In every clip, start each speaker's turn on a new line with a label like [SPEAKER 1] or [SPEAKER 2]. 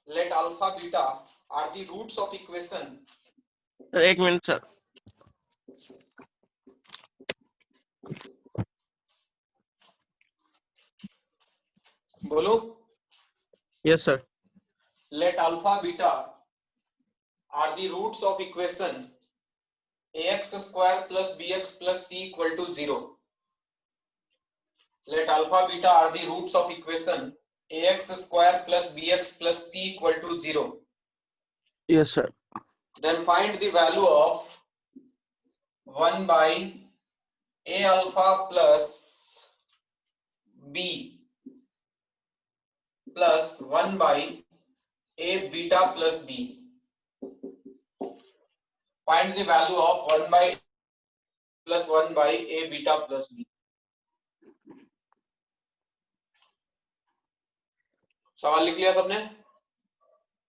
[SPEAKER 1] let alpha beta are the roots of equation.
[SPEAKER 2] एक minute sir.
[SPEAKER 1] बोलो.
[SPEAKER 2] Yes sir.
[SPEAKER 1] Let alpha beta are the roots of equation ax square plus bx plus c equal to 0. Let alpha beta are the roots of equation ax square plus bx plus c equal to 0.
[SPEAKER 2] Yes sir.
[SPEAKER 1] Then find the value of 1 by a alpha plus b plus 1 by a beta plus b. Find the value of 1 by plus 1 by a beta plus b. सवाल लिख लिया सबने?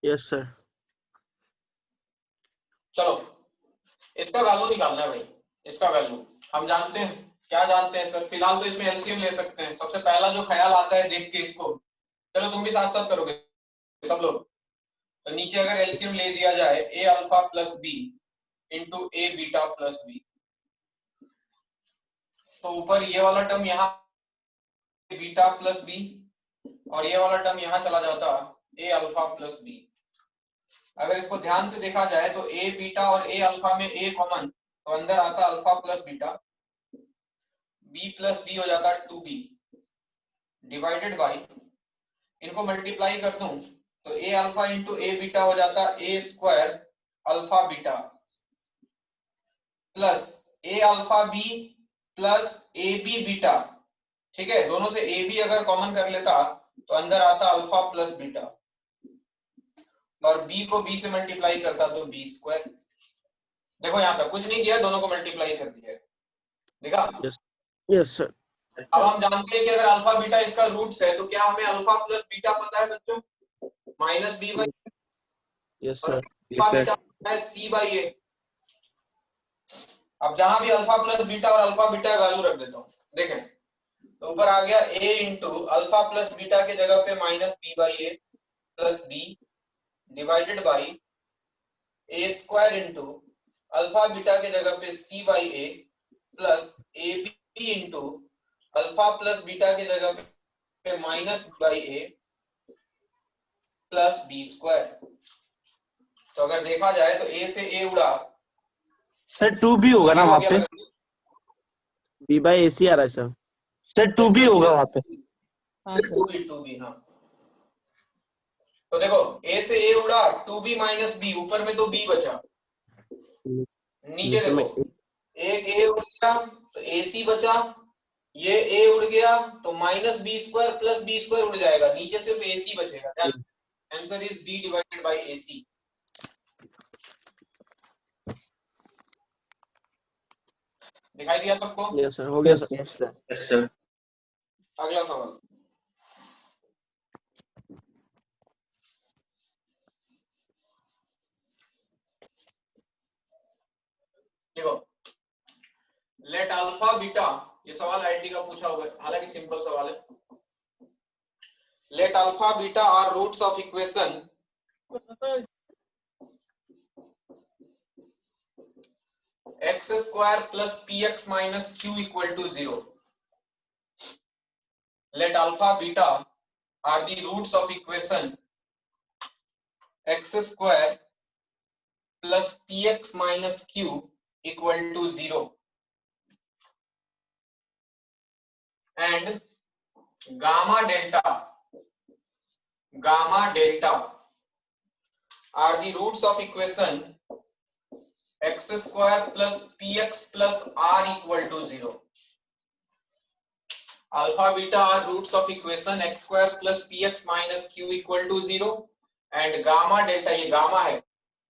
[SPEAKER 2] Yes sir.
[SPEAKER 1] चलो इसका value निकालना है भाई. इसका वैल्यू हम जानते हैं. क्या जानते हैं सर? फिलहाल तो इसमें एलसीएम ले सकते हैं. सबसे पहला जो ख्याल आता है देख के इसको, चलो तुम भी साथ साथ करोगे सब लोग. तो नीचे अगर एलसीएम ले दिया जाए ए alpha plus B into a beta plus B, तो ऊपर ये वाला टर्म यहाँ बीटा प्लस बी और ये वाला टर्म यहाँ चला जाता ए अल्फा प्लस बी. अगर इसको ध्यान से देखा जाए तो ए बीटा और ए अल्फा में ए कॉमन, तो अंदर आता alpha plus beta, B plus B हो जाता 2b डिवाइडेड बाई, इनको मल्टीप्लाई कर दूं तो a alpha into a beta हो जाता a square alpha beta plus a alpha b plus a b beta. ठीक है, दोनों से ए बी अगर कॉमन कर लेता तो अंदर आता अल्फा प्लस बीटा और b को b से मल्टीप्लाई करता तो b स्क्वायर. देखो यहाँ तक कुछ नहीं किया, दोनों को मल्टीप्लाई कर दिया. देखा?
[SPEAKER 2] Yes sir.
[SPEAKER 1] अब हम जानते हैं कि अगर अल्फा बीटा इसका रूट्स है तो क्या हमें अल्फा प्लस बीटा पता है बच्चों? Minus B by.
[SPEAKER 2] Yes sir.
[SPEAKER 1] Alpha beta है सी बाई ए. अब जहां भी अल्फा प्लस बीटा और अल्फा बीटा वैल्यू रख देता हूँ. देखें तो ऊपर आ गया a into alpha plus beta के जगह पे minus B by A plus b divided by a square into alpha beta के जगह पे c by A plus a b into alpha plus beta के जगह पे minus by A plus B square. तो अगर देखा जाए तो ए से ए उड़ा
[SPEAKER 2] सर 2b होगा ना वहाँ पे? b by ac आ रहा है सर. सर 2b होगा वहाँ पे.
[SPEAKER 1] 2b. हाँ तो देखो a से a उड़ा 2b माइनस b, ऊपर में तो b बचा, नीचे देखो एक a उड़ गया तो ac बचा, ये a उड़ गया तो minus B square plus B square उड़ जाएगा, नीचे सिर्फ ac बचेगा. Answer is b divided by ac. दिखाई दिया सबको?
[SPEAKER 2] Yes sir. हो गया सर.
[SPEAKER 3] Yes sir.
[SPEAKER 1] अगला सवाल. देखो लेट अल्फा बीटा, ये सवाल आईटी का पूछा हुआ है, हालांकि सिंपल सवाल है. Let alpha beta are roots of equation X square plus P X minus Q equal to 0. Let alpha beta are the roots of equation X square plus P X minus Q equal to 0 and gamma delta are the roots of equation x square plus px plus r equal to 0. Alpha beta are roots of equation x square plus px minus q equal to 0 and gamma delta, ये gamma है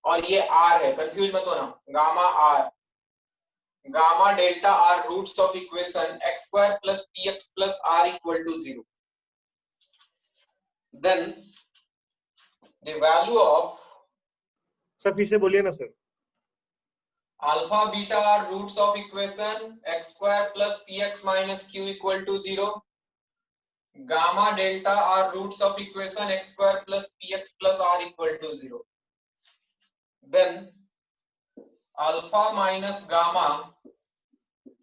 [SPEAKER 1] और ये r है, confuse मत होना. gamma r, gamma delta are roots of equation x square plus px plus r equal to 0. Then the value of
[SPEAKER 4] sir फिर से बोलिए ना sir.
[SPEAKER 1] alpha beta are roots of equation x square plus px minus q equal to 0. gamma delta are roots of equation x square plus px plus r equal to 0, then alpha minus gamma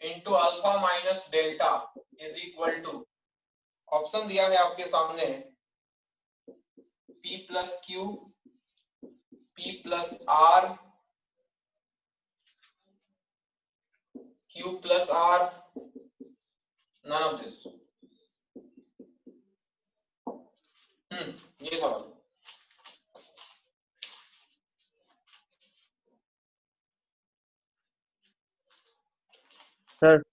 [SPEAKER 1] into alpha minus delta is equal to, option दिया है आपके सामने, p plus q, p plus r, q plus r, none of this. ये सवाल
[SPEAKER 2] sir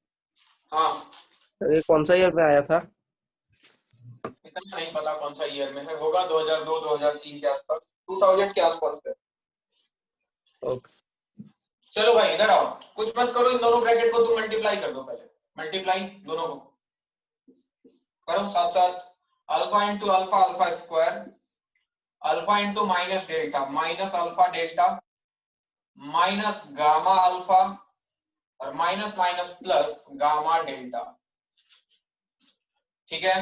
[SPEAKER 1] हाँ,
[SPEAKER 2] ये कौन सा ईयर में आया था?
[SPEAKER 1] इतना नहीं पता कौन सा ईयर में है, होगा 2002 2003 के आसपास, 2000 के आसपास है।
[SPEAKER 2] ओके
[SPEAKER 1] चलो भाई इधर आओ, कुछ मत करो, इन दोनों ब्रैकेट को तुम मल्टीप्लाई कर दो, पहले मल्टीप्लाई दोनों को करो साथ साथ। Alpha into alpha alpha square, alpha into minus delta minus alpha delta, minus gamma alpha और minus minus plus gamma delta. ठीक है,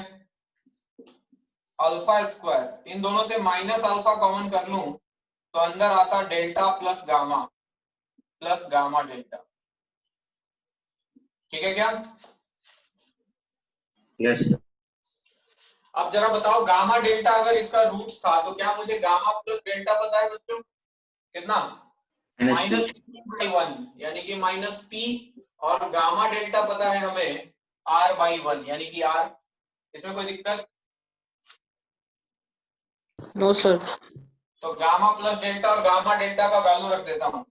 [SPEAKER 1] अल्फा स्क्वायर, इन दोनों से माइनस अल्फा कॉमन कर लूं तो अंदर आता डेल्टा प्लस गामा डेल्टा। ठीक है क्या?
[SPEAKER 3] Yes sir.
[SPEAKER 1] अब जरा बताओ, गामा डेल्टा अगर इसका रूट था तो क्या मुझे गामा प्लस डेल्टा पता है बच्चों? कितना? माइनस -1 यानी कि माइनस पी, और गामा डेल्टा पता है हमें r/1 यानी कि r। इसमें कोई दिक्कत?
[SPEAKER 2] No sir.
[SPEAKER 1] तो गामा प्लस डेल्टा और गामा डेल्टा का वैल्यू रख देता हूं,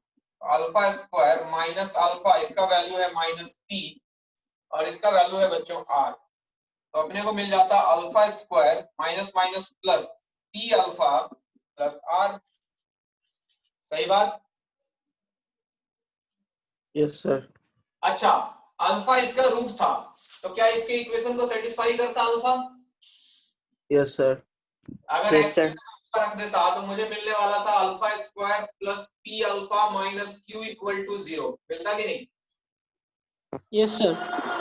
[SPEAKER 1] अल्फा स्क्वायर माइनस अल्फा, इसका वैल्यू है माइनस पी और इसका वैल्यू है बच्चों r। तो अपने को मिल जाता alpha square minus minus plus P alpha plus r। सही बात?
[SPEAKER 2] Yes sir.
[SPEAKER 1] अच्छा, अल्फा इसका रूट था तो क्या इसके इक्वेशन को सेटिस्फाई करता अल्फा?
[SPEAKER 2] Yes sir.
[SPEAKER 1] अगर x रख देता तो मुझे मिलने वाला था alpha square plus P alpha minus Q equal to 0। मिलता कि नहीं?
[SPEAKER 2] Yes sir.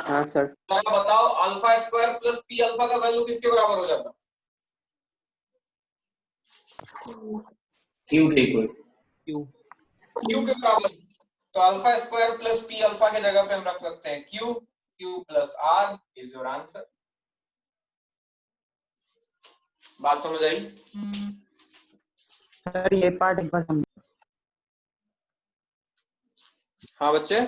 [SPEAKER 2] हाँ सर।
[SPEAKER 1] बताओ alpha square plus P alpha का वैल्यू किसके बराबर हो जाता?
[SPEAKER 3] क्यू के इक्वल,
[SPEAKER 1] क्यू के बराबर। तो alpha square plus P alpha के जगह पे हम रख सकते हैं Q plus R is your answer. बात समझ आई?
[SPEAKER 2] सर ये पार्ट एक बार
[SPEAKER 1] हाँ बच्चे,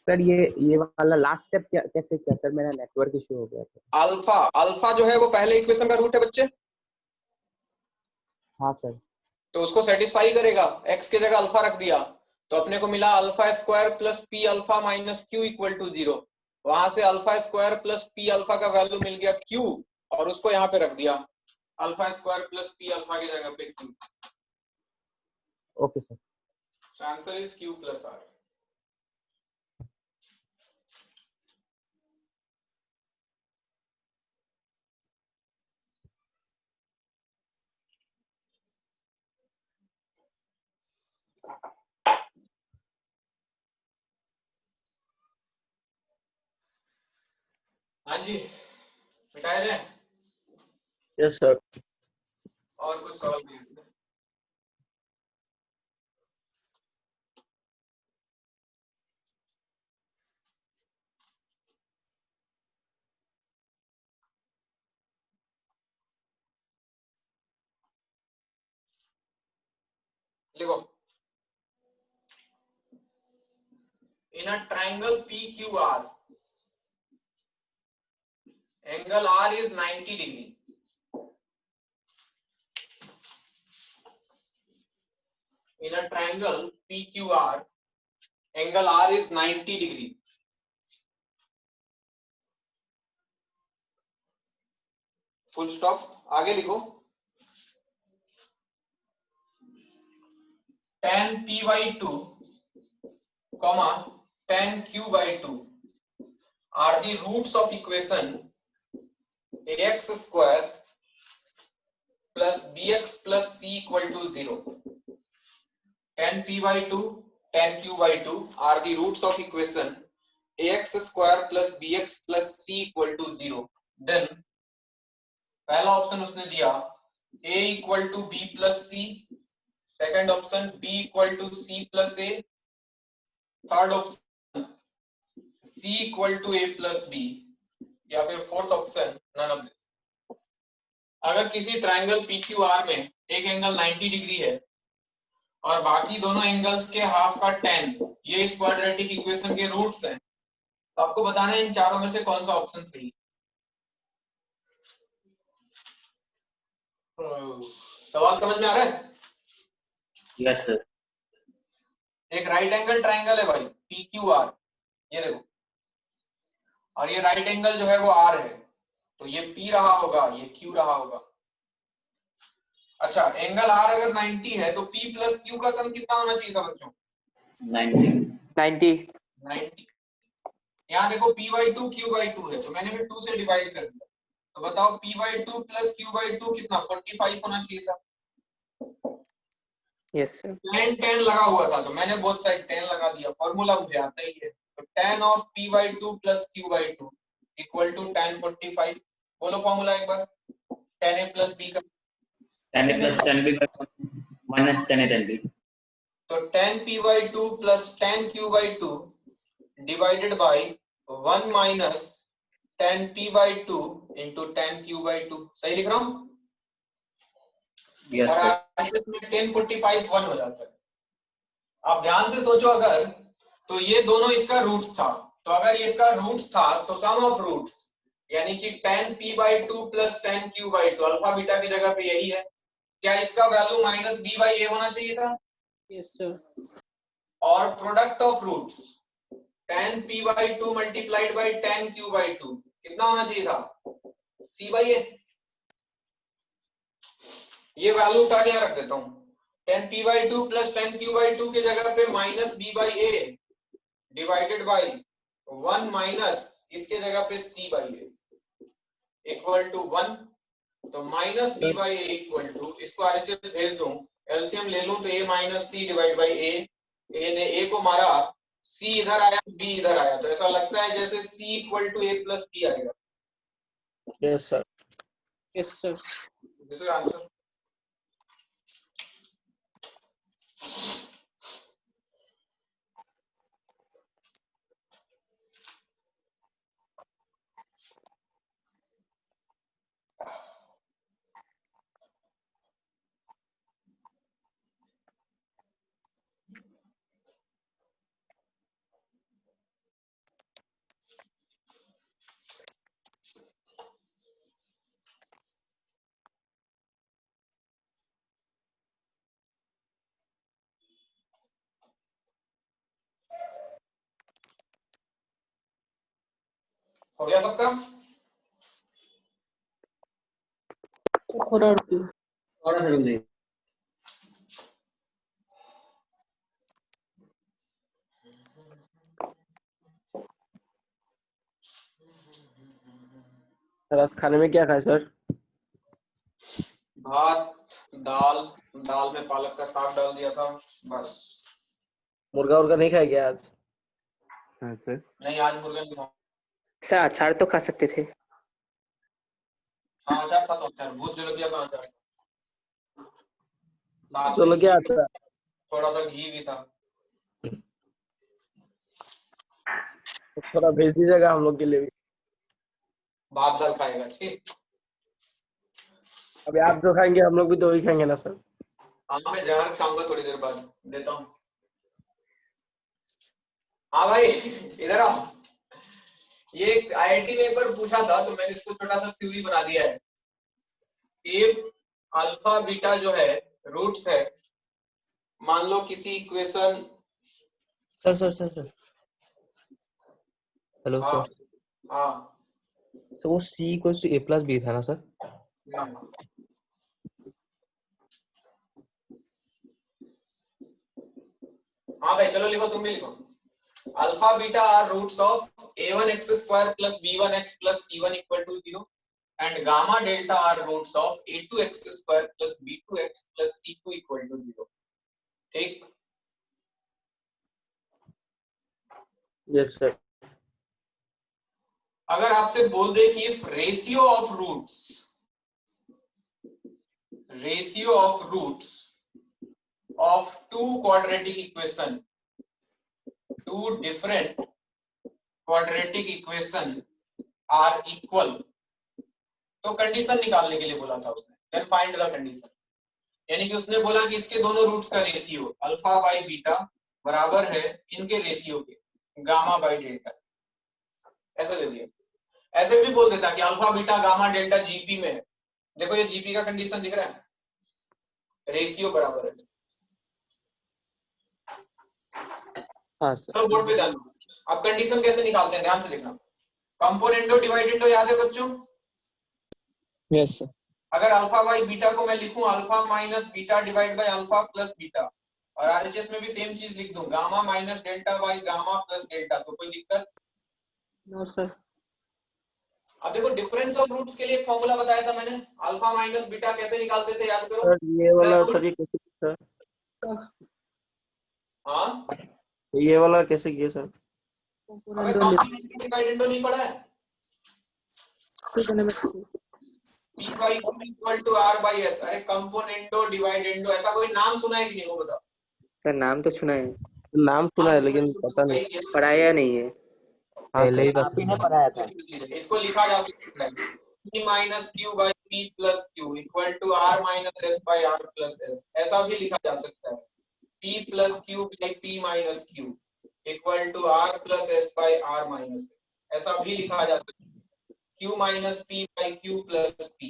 [SPEAKER 2] सर ये वाला लास्ट स्टेप क्या कैसे किया सर? मेरा नेटवर्क इशू हो गया था।
[SPEAKER 1] अल्फा जो है वो पहले इक्वेशन का रूट है बच्चे।
[SPEAKER 2] हाँ सर।
[SPEAKER 1] तो उसको सेटिस्फाई करेगा, x की जगह अल्फा रख दिया तो अपने को मिला alpha square plus P alpha minus Q equal to 0। वहां से alpha square plus P alpha का वैल्यू मिल गया q और उसको यहाँ पे रख दिया alpha square plus P alpha की जगह पे q।
[SPEAKER 2] Okay sir.
[SPEAKER 1] Answer is q plus r। हाँ जी, मिटाए जाए?
[SPEAKER 2] Yes sir.
[SPEAKER 1] और कुछ सवाल नहीं? लिखो, in a triangle PQR angle R is 90 degree. In a triangle PQR, angle R is 90 degree. Full stop. आगे लिखो, tan P by 2, comma tan Q by 2 are the roots of equation ax square plus bx plus c equal to 0. Tan P by 2, tan Q by 2 are the roots of equation ax square plus bx plus c equal to 0, then पहला option उसने दिया a equal to b plus c, second option b equal to c plus a, third option c equal to a plus b, या फिर fourth option none of this. अगर किसी triangle PQR में एक angle 90 degree है और बाकी दोनों एंगल्स के हाफ का 10, ये इस क्वाड्रेटिक इक्वेशन के रूट्स हैं, तो आपको बताना है इन चारों में से कौन सा ऑप्शन सही। सवाल समझ में आ रहा है?
[SPEAKER 3] Yes sir.
[SPEAKER 1] एक राइट एंगल ट्रायंगल है भाई PQR, ये देखो, और ये राइट एंगल जो है वो R है, तो ये P रहा होगा, ये Q रहा होगा। अच्छा, एंगल R अगर 90 है तो P प्लस Q का सम कितना होना चाहिए था बच्चों?
[SPEAKER 3] 90।
[SPEAKER 1] यहाँ देखो P/2 Q/2 है, तो मैंने भी 2 से डिवाइड कर दिया, तो बताओ P/2 प्लस Q/2 कितना? 45 होना चाहिए था।
[SPEAKER 3] Yes sir.
[SPEAKER 1] tan लगा हुआ था तो मैंने बोथ साइड tan लगा दिया, फॉर्मूला मुझे आता ही है, तो tan of P/2 plus Q/2 equal to tan 45। बोलो फॉर्मूला एक बार, tan a प्लस b का।
[SPEAKER 3] tan a plus tan b minus tan a tan b।
[SPEAKER 1] तो tan P/2 plus tan Q/2 divided by 1 minus tan P/2 into tan Q/2। सही लिख रहा हूँ?
[SPEAKER 3] Yes
[SPEAKER 1] और
[SPEAKER 3] सर।
[SPEAKER 1] इसमें tan 45 1 हो जाता है। आप ध्यान से सोचो, अगर तो ये दोनों इसका रूट्स था, तो अगर ये इसका रूट्स था तो सम ऑफ रूट्स यानी कि tan P/2 plus tan Q/2 alpha beta की जगह पे यही है, क्या इसका वैल्यू माइनस b/a होना चाहिए था?
[SPEAKER 3] Yes sir.
[SPEAKER 1] और product of roots tan P/2 multiplied by tan Q/2 कितना होना चाहिए था? c/a। ये वैल्यू उठा के रख देता हूं, tan P/2 plus tan Q/2 की जगह पे minus b/a divided by 1 minus इसके जगह पे c/a इक्वल टू 1, तो माइनस b/a इक्वल टू, इसको आरएचएस भेज दूं, एलसीएम ले लूं तो a minus c divide by a, a ने a को मारा, c इधर आया, b इधर आया, तो ऐसा लगता है जैसे c equal to a plus b आएगा।
[SPEAKER 2] Yes sir.
[SPEAKER 3] Yes sir.
[SPEAKER 1] This is answer. हो गया सबका?
[SPEAKER 3] थोड़ा थोड़ा सा रुक जाइए।
[SPEAKER 2] सर आज खाने में क्या खाए सर?
[SPEAKER 1] भात, दाल, दाल में पालक का साग डाल दिया था, बस।
[SPEAKER 2] मुर्गा उर्गा नहीं खाए क्या आज?
[SPEAKER 3] हाँ सर।
[SPEAKER 1] नहीं, आज मुर्गा नहीं खाया।
[SPEAKER 3] सर अचार तो खा सकते थे।
[SPEAKER 1] हाँ अचार था, तो अचार भूत जलेबिया का अचार, साथ
[SPEAKER 2] चलो
[SPEAKER 1] में
[SPEAKER 2] क्या
[SPEAKER 1] घी,
[SPEAKER 2] आता है?
[SPEAKER 1] थोड़ा सा घी भी था।
[SPEAKER 2] थोड़ा भेज दीजिएगा हम लोग के लिए भी।
[SPEAKER 1] भात दाल खाएगा, ठीक?
[SPEAKER 2] अभी आप जो खाएंगे हम लोग भी तो वही खाएंगे ना सर।
[SPEAKER 1] हाँ मैं जहर खाऊंगा थोड़ी देर बाद, देता हूँ। हाँ भाई इधर आओ। ये आईआईटी में एक बार पूछा था तो मैंने इसको छोटा सा थ्योरी बना दिया है। इफ अल्फा बीटा जो है रूट्स है, मान लो किसी इक्वेशन,
[SPEAKER 3] सर हेलो
[SPEAKER 1] हाँ
[SPEAKER 3] सर।
[SPEAKER 1] हाँ
[SPEAKER 3] सर वो c equals to a plus b था ना सर?
[SPEAKER 1] हाँ भाई चलो लिखो, तुम भी लिखो। Alpha beta are roots of a1 x square plus b1 x plus c1 equal to 0 and gamma delta are roots of a2 x square plus b2 x plus c2 equal to 0। ठीक?
[SPEAKER 2] Yes sir.
[SPEAKER 1] अगर आपसे बोल दे कि if ratio of roots of two quadratic equation are equal, तो condition निकालने के लिए बोला था उसने। देन फाइंड द कंडीशन, यानी कि उसने बोला कि इसके दोनों रूट्स का रेशियो अल्फा बाई बीटा बराबर है इनके रेशियो के गामा बाई डेल्टा, ऐसा दे दिया। ऐसे भी बोल देता कि alpha beta gamma delta GP में है। देखो ये जीपी का कंडीशन दिख रहा है, रेशियो बराबर है।
[SPEAKER 5] हाँ सर।
[SPEAKER 1] चलो बोर्ड पे ध्यान दो। अब कंडीशन कैसे निकालते हैं ध्यान से देखना। कंपोनेंडो डिवाइडेंडो याद है बच्चों?
[SPEAKER 5] Yes sir.
[SPEAKER 1] अगर अल्फा बाई बीटा को मैं लिखूं alpha minus beta divide by alpha plus beta, और आरएचएस में भी सेम चीज लिख दूं gamma minus delta by gamma plus delta, तो कोई दिक्कत?
[SPEAKER 5] No sir.
[SPEAKER 1] अब देखो डिफरेंस ऑफ रूट्स के लिए एक फॉर्मूला बताया था मैंने, अल्फा माइनस बीटा कैसे निकालते थे याद करो?
[SPEAKER 2] सर ये वाला सर ये कैसे सर?
[SPEAKER 1] हाँ
[SPEAKER 2] ये वाला कैसे किया सर?
[SPEAKER 1] हमें कंपोनेंडो डिवाइडेंडो नहीं पढ़ा है? P by Q equal to R by S। अरे कंपोनेंडो डिवाइडेंडो ऐसा कोई नाम सुना है कि नहीं वो बताओ?
[SPEAKER 5] सर नाम तो सुना है,
[SPEAKER 2] नाम सुना है लेकिन पता नहीं।
[SPEAKER 5] पढ़ाया नहीं है।
[SPEAKER 2] पहले ही
[SPEAKER 6] आप ही ने पढ़ाया था।
[SPEAKER 1] इसको लिखा जा सकता है P minus Q by P plus Q equal to R minus S by R plus S, ऐसा भी लिखा जा सकता है। P plus Q by P minus Q equal to R plus S by R minus S, ऐसा भी लिखा जा सकता है। Q minus P by Q plus P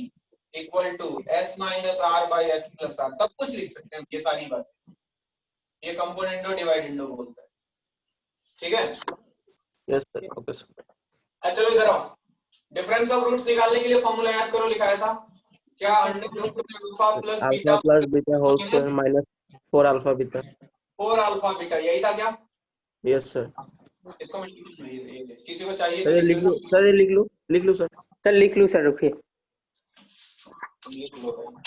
[SPEAKER 1] equal to S minus R by S plus R, सब कुछ लिख सकते हैं ये सारी बातें। ये कंपोनेंडो डिवाइडेंडो बोलता है, ठीक है?
[SPEAKER 2] Yes sir, okay sir.
[SPEAKER 1] चलो इधर आओ, डिफरेंस ऑफ रूट्स निकालने के लिए फॉर्मूला याद करो, लिखाया था क्या? Under root alpha plus beta
[SPEAKER 2] alpha plus beta whole square minus 4 alpha beta.
[SPEAKER 1] 4 alpha beta, यही था क्या?
[SPEAKER 2] Yes sir.
[SPEAKER 1] इसको मैं लिख लूं, ये किसी को चाहिए
[SPEAKER 2] सर
[SPEAKER 1] तो
[SPEAKER 2] ये लिख लो सर, ये लिख लो सर।
[SPEAKER 5] सर लिख लूं सर, रुकिए।
[SPEAKER 1] लिख लो भाई।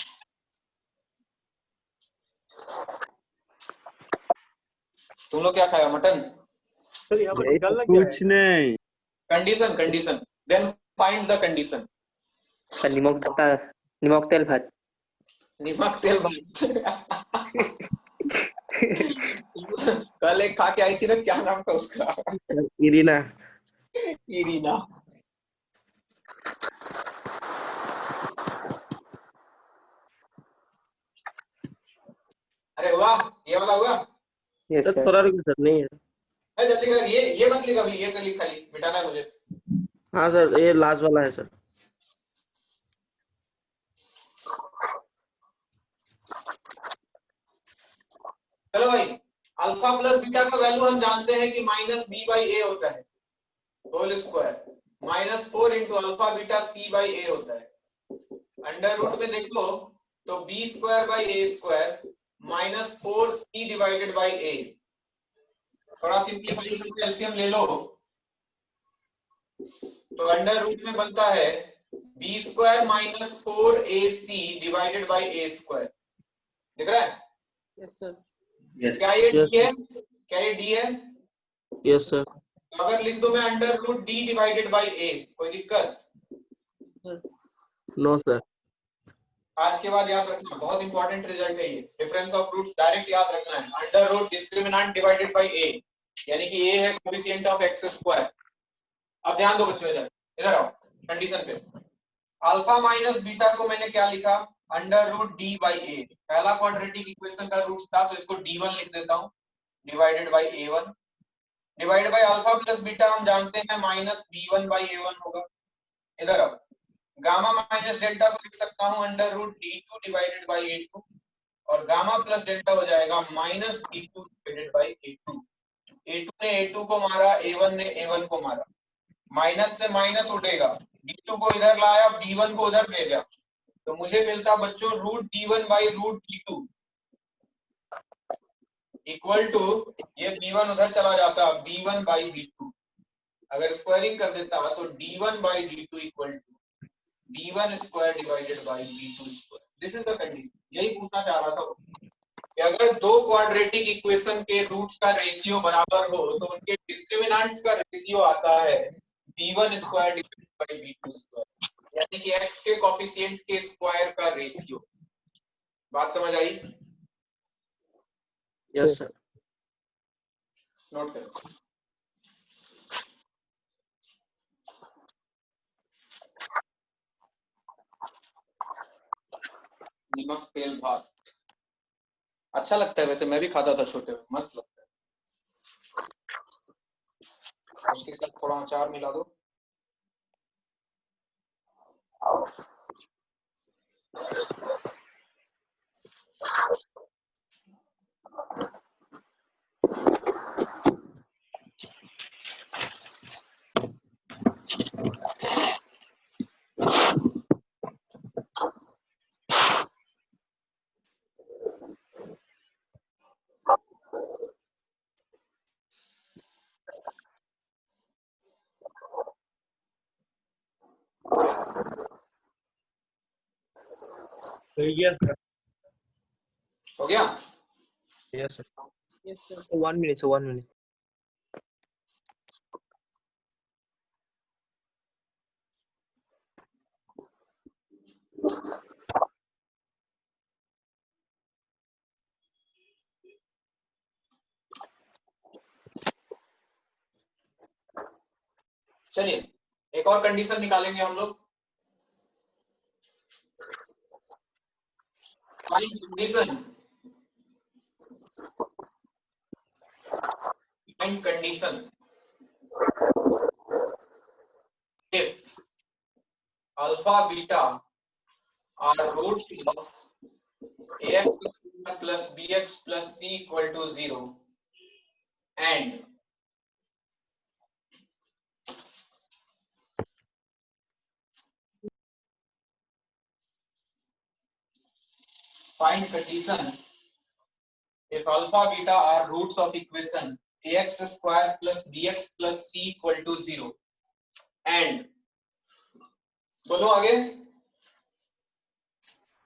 [SPEAKER 1] तुम लोग क्या खाया? मटन?
[SPEAKER 4] सर यहाँ पर निकालना क्या है?
[SPEAKER 2] कुछ नहीं।
[SPEAKER 1] Condition then find the condition.
[SPEAKER 5] Sir नमक तेल भात।
[SPEAKER 1] नमक तेल भात कल एक खा के आई थी ना, क्या नाम था उसका?
[SPEAKER 2] इरीना।
[SPEAKER 1] अरे वाह, ये वाला हुआ?
[SPEAKER 5] Yes
[SPEAKER 2] sir
[SPEAKER 5] sir.
[SPEAKER 2] थोड़ा रुकिए सर, नहीं है।
[SPEAKER 1] जल्दी कर, ये मत लिख अभी, ये कर लिख, खाली मिटाना है मुझे।
[SPEAKER 2] हाँ सर, ये लास्ट वाला है सर।
[SPEAKER 1] चलो भाई, अल्फा प्लस बीटा का वैल्यू हम जानते हैं कि माइनस बी बाई ए होता है whole square, minus 4 into alpha beta C by a होता है। अंडर रूट में देख लो तो b square by a square minus 4 c divided by a. थोड़ा सिंप्लीफाई करके एलसीएम ले लो तो अंडर रूट में बनता है b square minus 4 a c divided by a square. दिख रहा है?
[SPEAKER 5] Yes sir.
[SPEAKER 1] क्या ये डी है? क्या ये डी है?
[SPEAKER 2] Yes sir.
[SPEAKER 1] अगर लिख दो मैं under root D divided by a, कोई दिक्कत?
[SPEAKER 2] No sir.
[SPEAKER 1] आज के बाद याद रखना, बहुत इंपॉर्टेंट रिजल्ट है ये। डिफरेंस ऑफ रूट्स डायरेक्ट याद रखना है, under root discriminant divided by a, यानी कि ए है कोएफिशिएंट ऑफ एक्स स्क्वायर। अब ध्यान दो बच्चों, इधर आओ कंडीशन पे। अल्फा माइनस बीटा को मैंने क्या लिखा? अंडर रूट डी बाई ए। पहला क्वाड्रेटिक इक्वेशन का रूट्स था तो इसको d1 लिख देता हूं divided by a1 divided by alpha plus beta हम जानते हैं माइनस b1 बाई a1 होगा। इधर आओ, गामा माइनस डेल्टा को लिख सकता हूं under root d2 divided by a2 और गामा प्लस डेल्टा हो जाएगा minus d2 divided by a2। a2 ने a2 को मारा, a1 ने a1 को मारा, माइनस से माइनस उठेगा, d2 को इधर लाया, d1 को उधर ले गया, तो मुझे मिलता बच्चों root d1 by root d2 equal to ये b1 उधर चला जाता b1 बाई b2। अगर स्क्वायरिंग कर देता तो d1 by d2 equal to b1 square divided by b2 square. This is the condition. यही पूछना चाह रहा था कि अगर दो क्वाड्रेटिक इक्वेशन के रूट्स का रेशियो बराबर हो तो उनके डिस्क्रिमिनेंट्स का रेशियो आता है b1 square divided by b2 square, यानी कि x के कोफिशिएंट के स्क्वायर का रेशियो। बात समझ आई?
[SPEAKER 2] Yes sir.
[SPEAKER 1] नोट करो। नमक तेल भात अच्छा लगता है वैसे, मैं भी खाता था छोटे में, मस्त लगता है। उसके साथ थोड़ा अचार मिला दो।
[SPEAKER 4] सर।
[SPEAKER 1] हो गया?
[SPEAKER 2] Yes sir.
[SPEAKER 5] Yes, sir.
[SPEAKER 2] 1 minute sir, 1 minute.
[SPEAKER 1] चलिए एक और कंडीशन निकालेंगे हम लोग। Find condition if alpha beta are roots of ax plus bx plus c equal to 0 and find condition if alpha beta are roots of equation ax square plus bx plus c equal to 0 and बोलो आगे।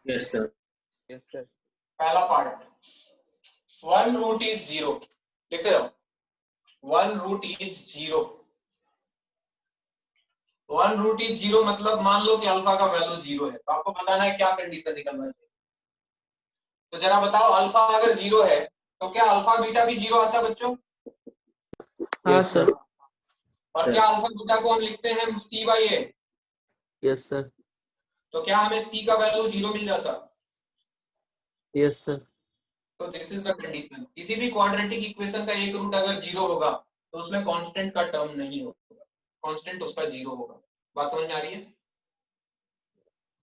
[SPEAKER 3] Yes, sir.
[SPEAKER 5] Yes, sir.
[SPEAKER 1] पहला part 1 root is 0, लिख लो 1 root is 0। 1 root is 0 मतलब मान लो कि alpha का value 0 है, तो आपको बताना है क्या कंडीशन निकलना चाहिए। तो जरा बताओ अल्फा अगर 0 है तो क्या अल्फा बीटा भी 0 आता है बच्चों?
[SPEAKER 5] हाँ सर।
[SPEAKER 1] और क्या अल्फा बीटा को हम लिखते हैं c by A?
[SPEAKER 2] Yes sir.
[SPEAKER 1] तो क्या हमें c का वैल्यू 0 मिल जाता?
[SPEAKER 2] Yes sir.
[SPEAKER 1] तो दिस इज द कंडीशन। किसी भी क्वाड्रेटिक इक्वेशन का एक रूट अगर 0 होगा तो उसमें कांस्टेंट का टर्म नहीं होगा, कांस्टेंट उसका 0 होगा। बात समझ में आ रही है?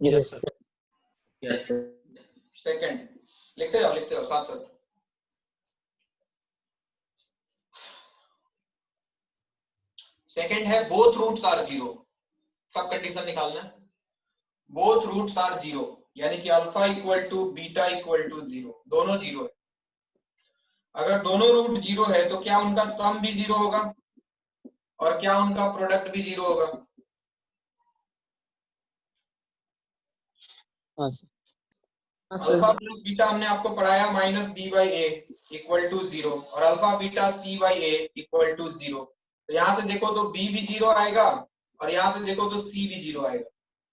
[SPEAKER 2] Yes sir.
[SPEAKER 3] Yes, sir.
[SPEAKER 1] Second लिखते जाओ साथ साथ। सेकंड है बोथ रूट्स आर 0। सब कंडीशन निकालना है। बोथ रूट्स आर 0 यानी कि alpha equal to beta equal to 0, दोनों 0 है। अगर दोनों रूट 0 है तो क्या उनका सम भी 0 होगा और क्या उनका प्रोडक्ट भी 0 होगा?
[SPEAKER 5] हाँ सर।
[SPEAKER 1] अल्फा प्लस बीटा हमने आपको पढ़ाया minus B by A equal to 0 और alpha beta C by A equal to 0। तो यहां से देखो तो बी भी 0 आएगा और यहां से देखो तो सी भी 0 आएगा।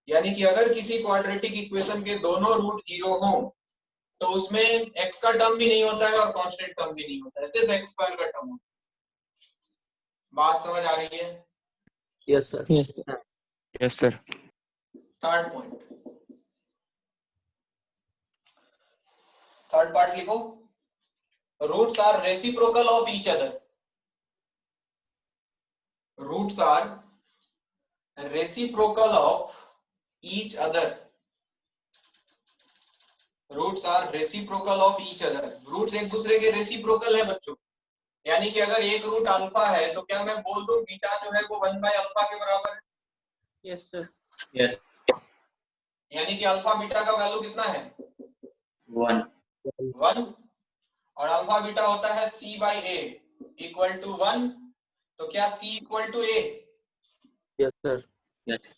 [SPEAKER 1] यानी कि अगर किसी क्वाड्रेटिक इक्वेशन के दोनों रूट 0 हो तो उसमें x का टर्म भी नहीं होता है और कांस्टेंट टर्म भी नहीं होता है, सिर्फ x स्क्वायर का टर्म होता है। बात समझ आ रही है?
[SPEAKER 2] Yes sir.
[SPEAKER 5] Yes sir.
[SPEAKER 1] Third point, third part लिखो। Roots are reciprocal of each other. Roots are reciprocal of each other. Roots are reciprocal of each other. Roots एक दूसरे के रेसिप्रोकल है बच्चों, यानी कि अगर एक रूट अल्फा है तो क्या मैं बोल दूं बीटा जो है वो 1 बाय अल्फा के बराबर है?
[SPEAKER 5] Yes sir.
[SPEAKER 3] Yes.
[SPEAKER 1] यानी कि अल्फा बीटा का वैल्यू कितना है?
[SPEAKER 3] 1.
[SPEAKER 1] 1 और अल्फा बीटा होता है c by A equal to 1। तो क्या c equal to A?
[SPEAKER 2] Yes sir.
[SPEAKER 3] Yes.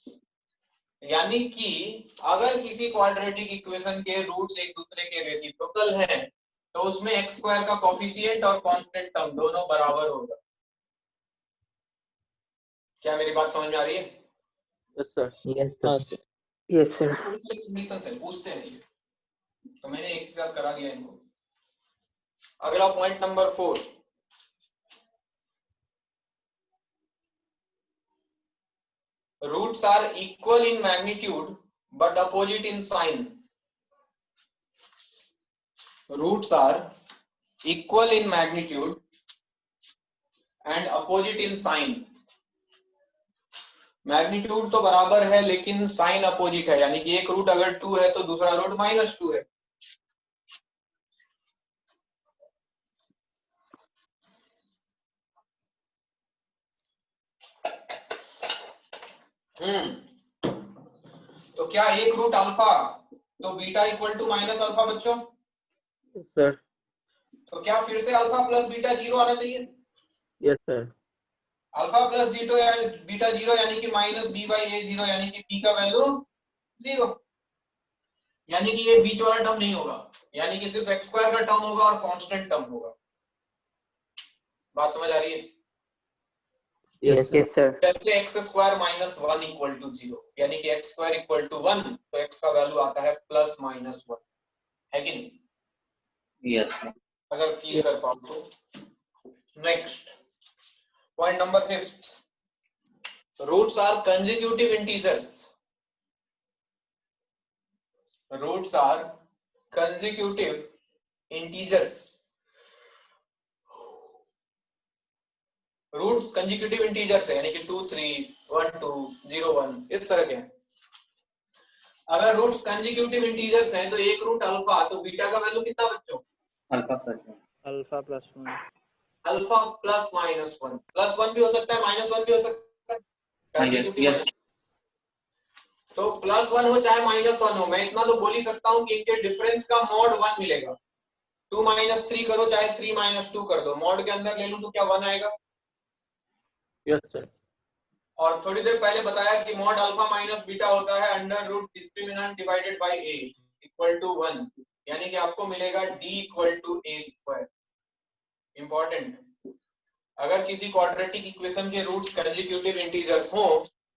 [SPEAKER 1] यानी कि अगर किसी क्वाड्रेटिक इक्वेशन के रूट्स एक दूसरे के रेसिप्रोकल हैं तो उसमें x स्क्वायर का कोफिशिएंट और कांस्टेंट टर्म दोनों बराबर होगा। क्या मेरी बात समझ में आ रही है?
[SPEAKER 2] Yes sir.
[SPEAKER 5] हाँ सर। Yes sir.
[SPEAKER 1] कंडीशन से पूछते हैं ये, तो मैंने एक ही साथ करा दिया इनको। अगला point number 4, roots are equal in magnitude but opposite in sign. Roots are equal in magnitude and opposite in sign. Magnitude तो बराबर है लेकिन साइन अपोजिट है, यानी कि एक रूट अगर 2 है तो दूसरा रूट -2 है। तो क्या एक रूट अल्फा तो beta equal to minus alpha बच्चों?
[SPEAKER 2] Yes sir.
[SPEAKER 1] तो क्या फिर से अल्फा प्लस बीटा 0 आना चाहिए?
[SPEAKER 2] Yes sir.
[SPEAKER 1] Alpha plus beta 0 यानी कि -b/a0 यानी कि b का वैल्यू 0, यानी कि ये बीच वाला टर्म नहीं होगा, यानी कि सिर्फ x स्क्वायर का टर्म होगा और कांस्टेंट टर्म होगा। बात समझ आ रही है?
[SPEAKER 2] Yes sir.
[SPEAKER 1] जैसे x स्क्वायर -1 इक्वल टू 0, यानी कि x स्क्वायर इक्वल टू 1, तो x का वैल्यू आता है +-1, है कि नहीं?
[SPEAKER 3] Yes, sir.
[SPEAKER 1] अगर फील कर पाओ तो। Next point number 5, roots are consecutive integers. Roots are consecutive integers. Roots consecutive integers है, यानी कि 2 3 1 2 0 1 इस तरह के हैं। अगर रूट्स कंसेक्यूटिव इंटीजर्स हैं तो एक रूट अल्फा, तो बीटा का वैल्यू कितना बच्चों?
[SPEAKER 3] Alpha plus 1.
[SPEAKER 4] Alpha plus 1।
[SPEAKER 1] Alpha +-1, +1 भी हो सकता है, -1 भी हो सकता है। Consecutive
[SPEAKER 3] Yes.
[SPEAKER 1] तो +1 हो चाहे -1 हो, मैं इतना तो बोल ही सकता हूँ कि इनके डिफरेंस का मॉड 1 मिलेगा। 2 - 3 करो चाहे 3 - 2 कर दो, मॉड के अंदर ले लूं तो क्या 1 आएगा?
[SPEAKER 2] Yes sir.
[SPEAKER 1] और थोड़ी देर पहले बताया कि मॉड अल्फा माइनस बीटा होता है under root discriminant divided by a equal to 1, यानी कि आपको मिलेगा d equal to a square. Important, अगर किसी क्वाड्रेटिक इक्वेशन के रूट्स कंसेक्यूटिव इंटीजर्स हो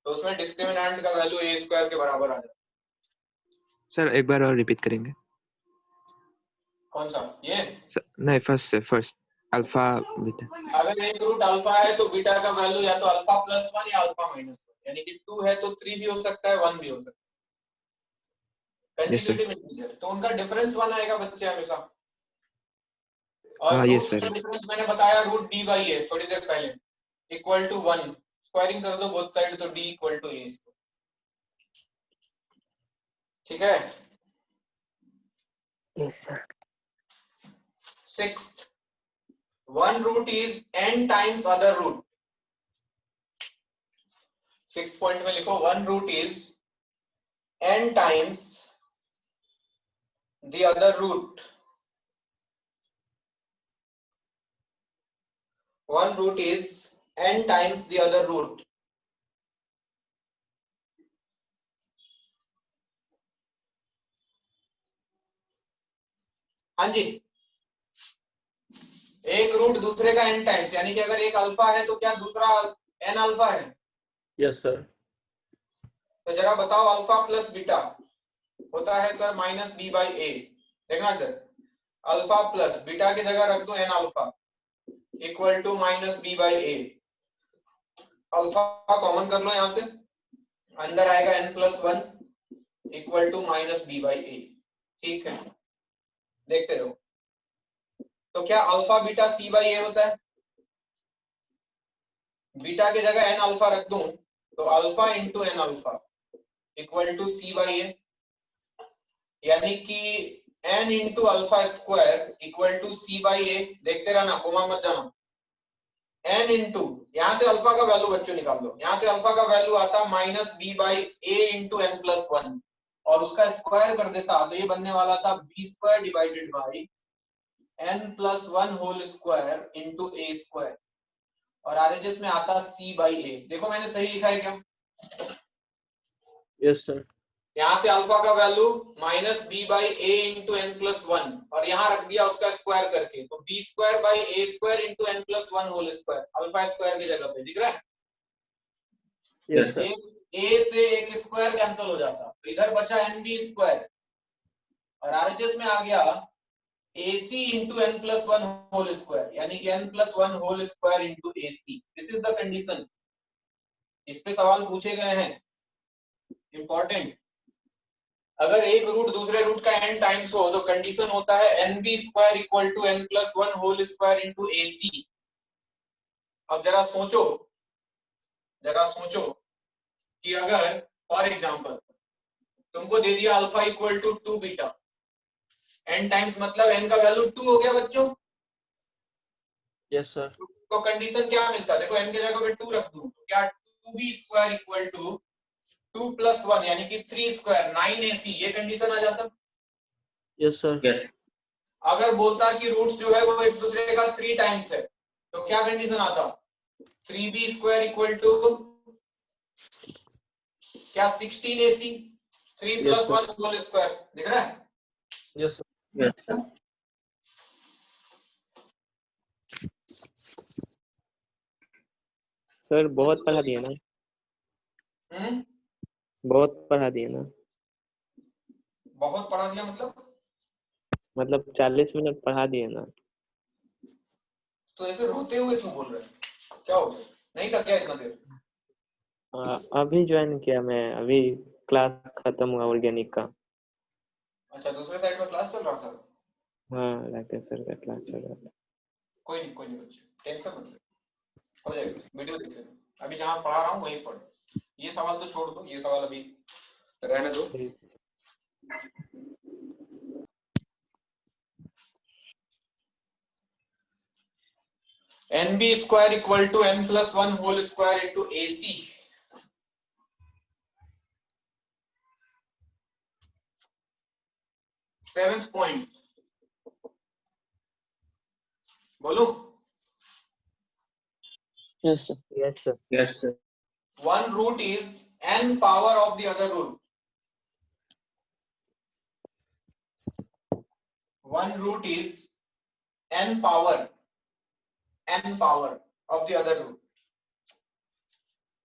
[SPEAKER 1] तो उसमें डिस्क्रिमिनेंट का वैल्यू a स्क्वायर के बराबर आ जाता है।
[SPEAKER 6] सर एक बार और रिपीट करेंगे?
[SPEAKER 1] कौन सा? ये
[SPEAKER 6] नहीं, फर्स्ट अल्फा बीटा।
[SPEAKER 1] अगर एक रूट अल्फा है तो बीटा का वैल्यू या तो अल्फा +1 या अल्फा -1, यानी कि 2 है तो 3 भी हो सकता है, 1 भी हो सकता है। कंसेक्यूटिव इंटीजर तो उनका डिफरेंस 1 आएगा बच्चे हमेशा। और
[SPEAKER 6] हाँ,
[SPEAKER 1] रूट्स का डिफरेंस मैंने बताया रूट dy है थोड़ी देर पहले, इक्वल टू 1, स्क्वायरिंग कर दो बोथ साइड तो d इक्वल टू a। ठीक है?
[SPEAKER 5] Yes sir.
[SPEAKER 1] 6th, one root is n times other root। 6th point में लिखो one root is n times the other root। one root is n times the other root। हाँ जी, एक root दूसरे का n times, यानी कि अगर एक अल्फा है तो क्या दूसरा n अल्फा है?
[SPEAKER 2] Yes sir.
[SPEAKER 1] तो जरा बताओ अल्फा प्लस बीटा होता है सर -b/a। देखना इधर, अल्फा प्लस बीटा की जगह रख दो n alpha equal to -b/a। Alpha common कर लो यहां से, अंदर आएगा n+1 इक्वल टू -b/a। ठीक है, देखते रहो। तो क्या अल्फा बीटा c/a होता है? बीटा की जगह n अल्फा रख दूं तो alpha into n alpha equal to c/a, यानी कि n into alpha square equal to c/a। देखते रहना, कोमा मत जाना। n इंटू, यहां से अल्फा का वैल्यू बच्चों निकाल लो, यहां से अल्फा का वैल्यू आता -b/a इंटू n+1 और उसका स्क्वायर कर देता तो ये बनने वाला था b² divided by n+1 whole square into a square, और आरएचएस में आता c/a। देखो मैंने सही लिखा है क्या?
[SPEAKER 2] Yes sir.
[SPEAKER 1] यहां से अल्फा का वैल्यू -b/a इंटू n+1 और यहां रख दिया उसका स्क्वायर करके, तो b² by a² into n+1 whole square, alpha square की जगह पे। दिख रहा है?
[SPEAKER 2] Yes sir.
[SPEAKER 1] ए से एक स्क्वायर कैंसिल हो जाता, तो इधर बचा NB स्क्वायर और RHS में आ गया AC इंटू n plus one whole square, यानी कि n plus one whole square into AC। This is the condition. इस पे सवाल पूछे गए हैं इंपॉर्टेंट। अगर एक रूट दूसरे रूट का n टाइम्स हो तो कंडीशन होता है NB square equal to n plus one whole square into AC। अब जरा सोचो कि अगर फॉर एग्जांपल तुमको दे दिया alpha equal to 2 beta, n times मतलब n का वैल्यू 2 हो गया बच्चों।
[SPEAKER 2] Yes sir.
[SPEAKER 1] तो कंडीशन क्या मिलता है, देखो n की जगह पे 2 रख दूं तो क्या 2b square equal to 2 plus 1 यानी कि 3 स्क्वायर 9ac, ये कंडीशन आ जाता।
[SPEAKER 2] Yes sir.
[SPEAKER 3] Yes.
[SPEAKER 1] अगर बोलता कि रूट्स जो है वो एक दूसरे का 3 टाइम्स है तो क्या कंडीशन आता, 3b स्क्वायर इक्वल टू क्या 16ac, 3 प्लस 1 होल स्क्वायर। दिख रहा है?
[SPEAKER 2] Yes sir.
[SPEAKER 3] Yes, sir.
[SPEAKER 5] Sir बहुत पढ़ा दिए ना, बहुत पढ़ा दिए ना,
[SPEAKER 1] बहुत पढ़ा दिया
[SPEAKER 5] मतलब 40 मिनट पढ़ा दिए ना।
[SPEAKER 1] तो ऐसे रोते हुए क्यों बोल रहे हैं, क्या हो गया, नहीं था क्या इतना देर?
[SPEAKER 5] अभी ज्वाइन किया मैं, अभी क्लास खत्म हुआ ऑर्गेनिक का।
[SPEAKER 1] अच्छा, दूसरे साइड में क्लास चल रहा था।
[SPEAKER 5] हाँ, राकेश सर का क्लास चल रहा था।
[SPEAKER 1] कोई नहीं बच्चे, टेंशन मत ले, हो जाएगा, वीडियो देख लेना। अभी जहां पढ़ा रहा हूँ वहीं पढ़, ये सवाल तो छोड़ दो, ये सवाल अभी रहने दो। NB square equal to n plus one whole square into AC। Seventh point बोलू,
[SPEAKER 5] yes sir. Yes sir.
[SPEAKER 3] Yes, sir.
[SPEAKER 1] one root is n power of the other root. One root is n power of the other root.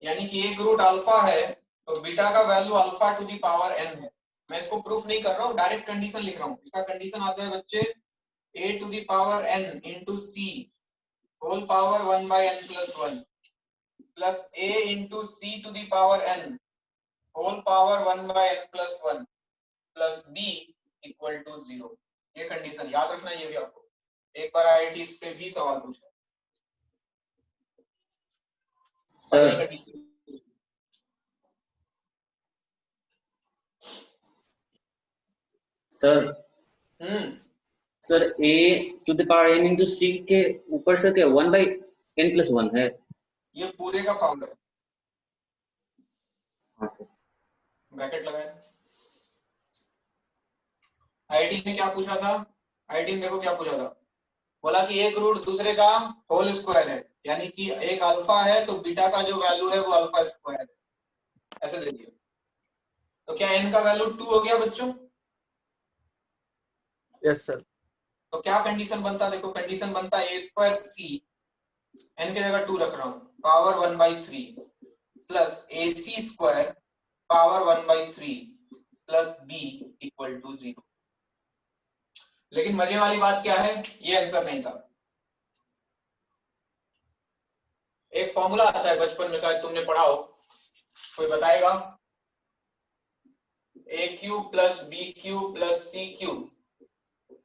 [SPEAKER 1] यानी कि एक root alpha है तो beta का value alpha to the power n है। मैं इसको proof नहीं कर रहा हूँ, डायरेक्ट कंडीशन लिख रहा हूँ। इसका कंडीशन आता है बच्चे a टू दी power n into c whole power 1 by n plus 1 plus a into c to the power n whole power 1 by n plus 1 plus b equal to 0। ये कंडीशन याद रखना, ये भी आपको एक बार IIT इस पे भी सवाल पूछा।
[SPEAKER 3] Sir, sir, sir, a to the power n into c के ऊपर से क्या 1 by n plus 1 है?
[SPEAKER 1] ये पूरे का पावर है,
[SPEAKER 3] हाँ सर।
[SPEAKER 1] ब्रैकेट लगाए। IIT ने क्या पूछा था, IIT ने देखो क्या पूछा था, बोला कि एक रूट दूसरे का होल स्क्वायर है, यानी कि एक अल्फा है तो बीटा का जो वैल्यू है वो अल्फा स्क्वायर है, ऐसे दे दिया। तो क्या n का वैल्यू 2 हो गया बच्चों?
[SPEAKER 2] Yes sir.
[SPEAKER 1] तो क्या कंडीशन बनता, देखो कंडीशन बनता a स्क्वायर c, n की जगह 2 रख रहा हूँ, power 1 by 3 plus ac square power 1 by 3 plus b equal to 0। लेकिन मजे वाली बात क्या है, ये आंसर नहीं था। एक फॉर्मूला आता है बचपन में, शायद तुमने पढ़ा हो, कोई बताएगा? A cube plus B cube plus C cube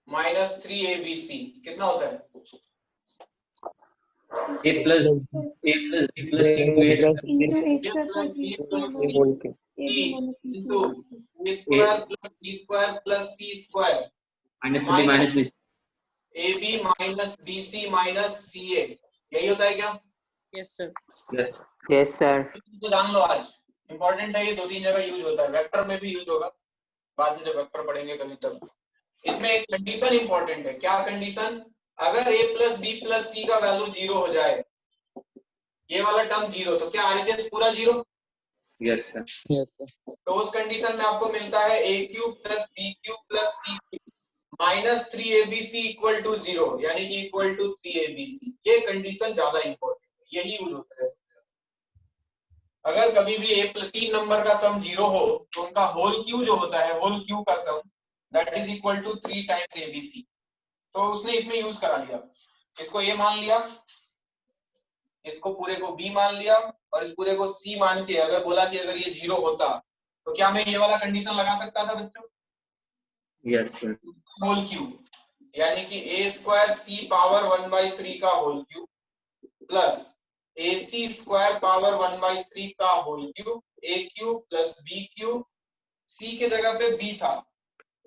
[SPEAKER 1] minus 3abc कितना होता है?
[SPEAKER 3] a plus b plus c into a square.
[SPEAKER 1] Into a square plus c square
[SPEAKER 3] minus b minus b.
[SPEAKER 1] ab minus bc minus ca, यही होता है क्या?
[SPEAKER 5] Yes sir.
[SPEAKER 3] Yes.
[SPEAKER 5] Yes sir.
[SPEAKER 1] तो जान लो, आज इंपॉर्टेंट है, ये 2-3 जगह यूज होता है, वेक्टर में भी यूज होगा, बाद में जब वेक्टर पढ़ेंगे कभी तब। इसमें एक कंडीशन इंपॉर्टेंट है, क्या कंडीशन? अगर a प्लस बी प्लस सी का वैल्यू 0 हो जाए, ये वाला टर्म 0, तो क्या RHS पूरा 0?
[SPEAKER 3] Yes, sir.
[SPEAKER 5] Yes sir.
[SPEAKER 1] तो उस कंडीशन में आपको मिलता है a cube plus B cube plus C cube minus 3abc equal to 0, यानी कि इक्वल टू 3abc। ये कंडीशन ज्यादा इंपॉर्टेंट है, यही यूज होता है। अगर कभी भी तीन नंबर का सम 0 हो तो उनका होल क्यू जो होता है, होल क्यू का sum that is equal to 3 times abc. तो उसने इसमें यूज करा लिया, इसको ए मान लिया, इसको पूरे को बी मान लिया और इस पूरे को सी मान के अगर बोला कि अगर ये 0 होता तो क्या मैं ये वाला कंडीशन लगा सकता था बच्चों?
[SPEAKER 3] Yes sir.
[SPEAKER 1] होल क्यू यानी कि ए स्क्वायर सी पावर 1/3 का whole cube plus A C square power 1/3 का whole cube, A cube plus B cube, C के जगह पे बी था,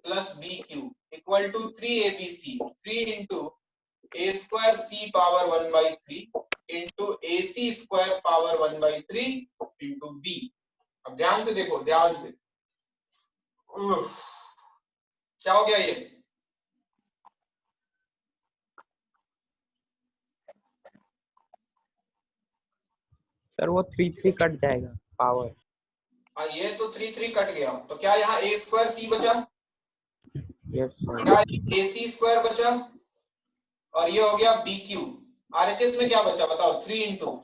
[SPEAKER 1] plus B cube equal to 3abc, 3 into A square C power 1/3 into A C square power 1/3 into B. अब ध्यान से देखो, ध्यान से, क्या हो गया ये?
[SPEAKER 5] सर वो 3 कट जाएगा पावर।
[SPEAKER 1] हाँ ये तो 3 कट गया, तो क्या यहाँ ए स्क्वायर सी बचा?
[SPEAKER 5] यस
[SPEAKER 1] क्या ए सी स्क्वायर बचा? और ये हो गया बी क्यू। आरएचएस में क्या बचा बताओ? 3 इंटू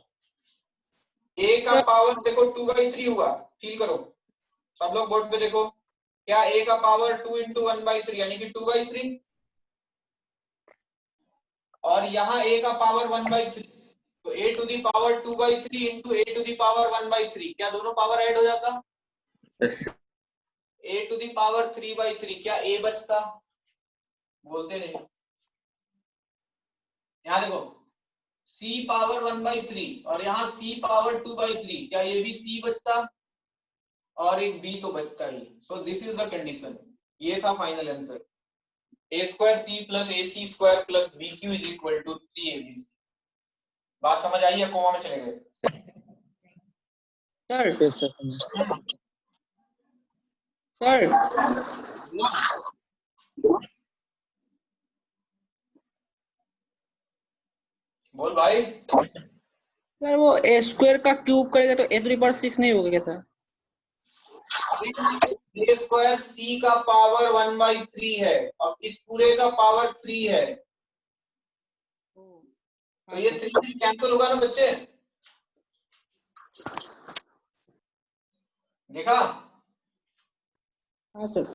[SPEAKER 1] ए का पावर देखो 2/3 हुआ, फील करो सब लोग बोर्ड पे देखो, क्या ए का पावर 2 इंटू 1/3 यानी कि 2/3 और यहाँ ए का पावर 1/3 तो a to the power 2/3 into a to the power 1/3 क्या दोनों पावर ऐड हो जाता?
[SPEAKER 3] Yes
[SPEAKER 1] a to the power 3/3 क्या ए बचता? बोलते नहीं। यहाँ देखो c पावर 1/3 और यहाँ c पावर 2/3 क्या ये भी c बचता? और एक b तो बचता ही। So this is the condition, ये था final answer, a square c plus ac square plus bq is equal to 3abc। बात समझ आई या कोमा में चले गए?
[SPEAKER 3] सर। सर
[SPEAKER 1] बोल भाई।
[SPEAKER 3] सर वो ए स्क्वायर का क्यूब करेगा तो a⁻6 नहीं होगा क्या सर?
[SPEAKER 1] a स्क्वायर c का पावर 1/3 है और इस पूरे का पावर 3 है, तो ये 3 कैंसिल होगा ना बच्चे? देखा?
[SPEAKER 3] हाँ सर।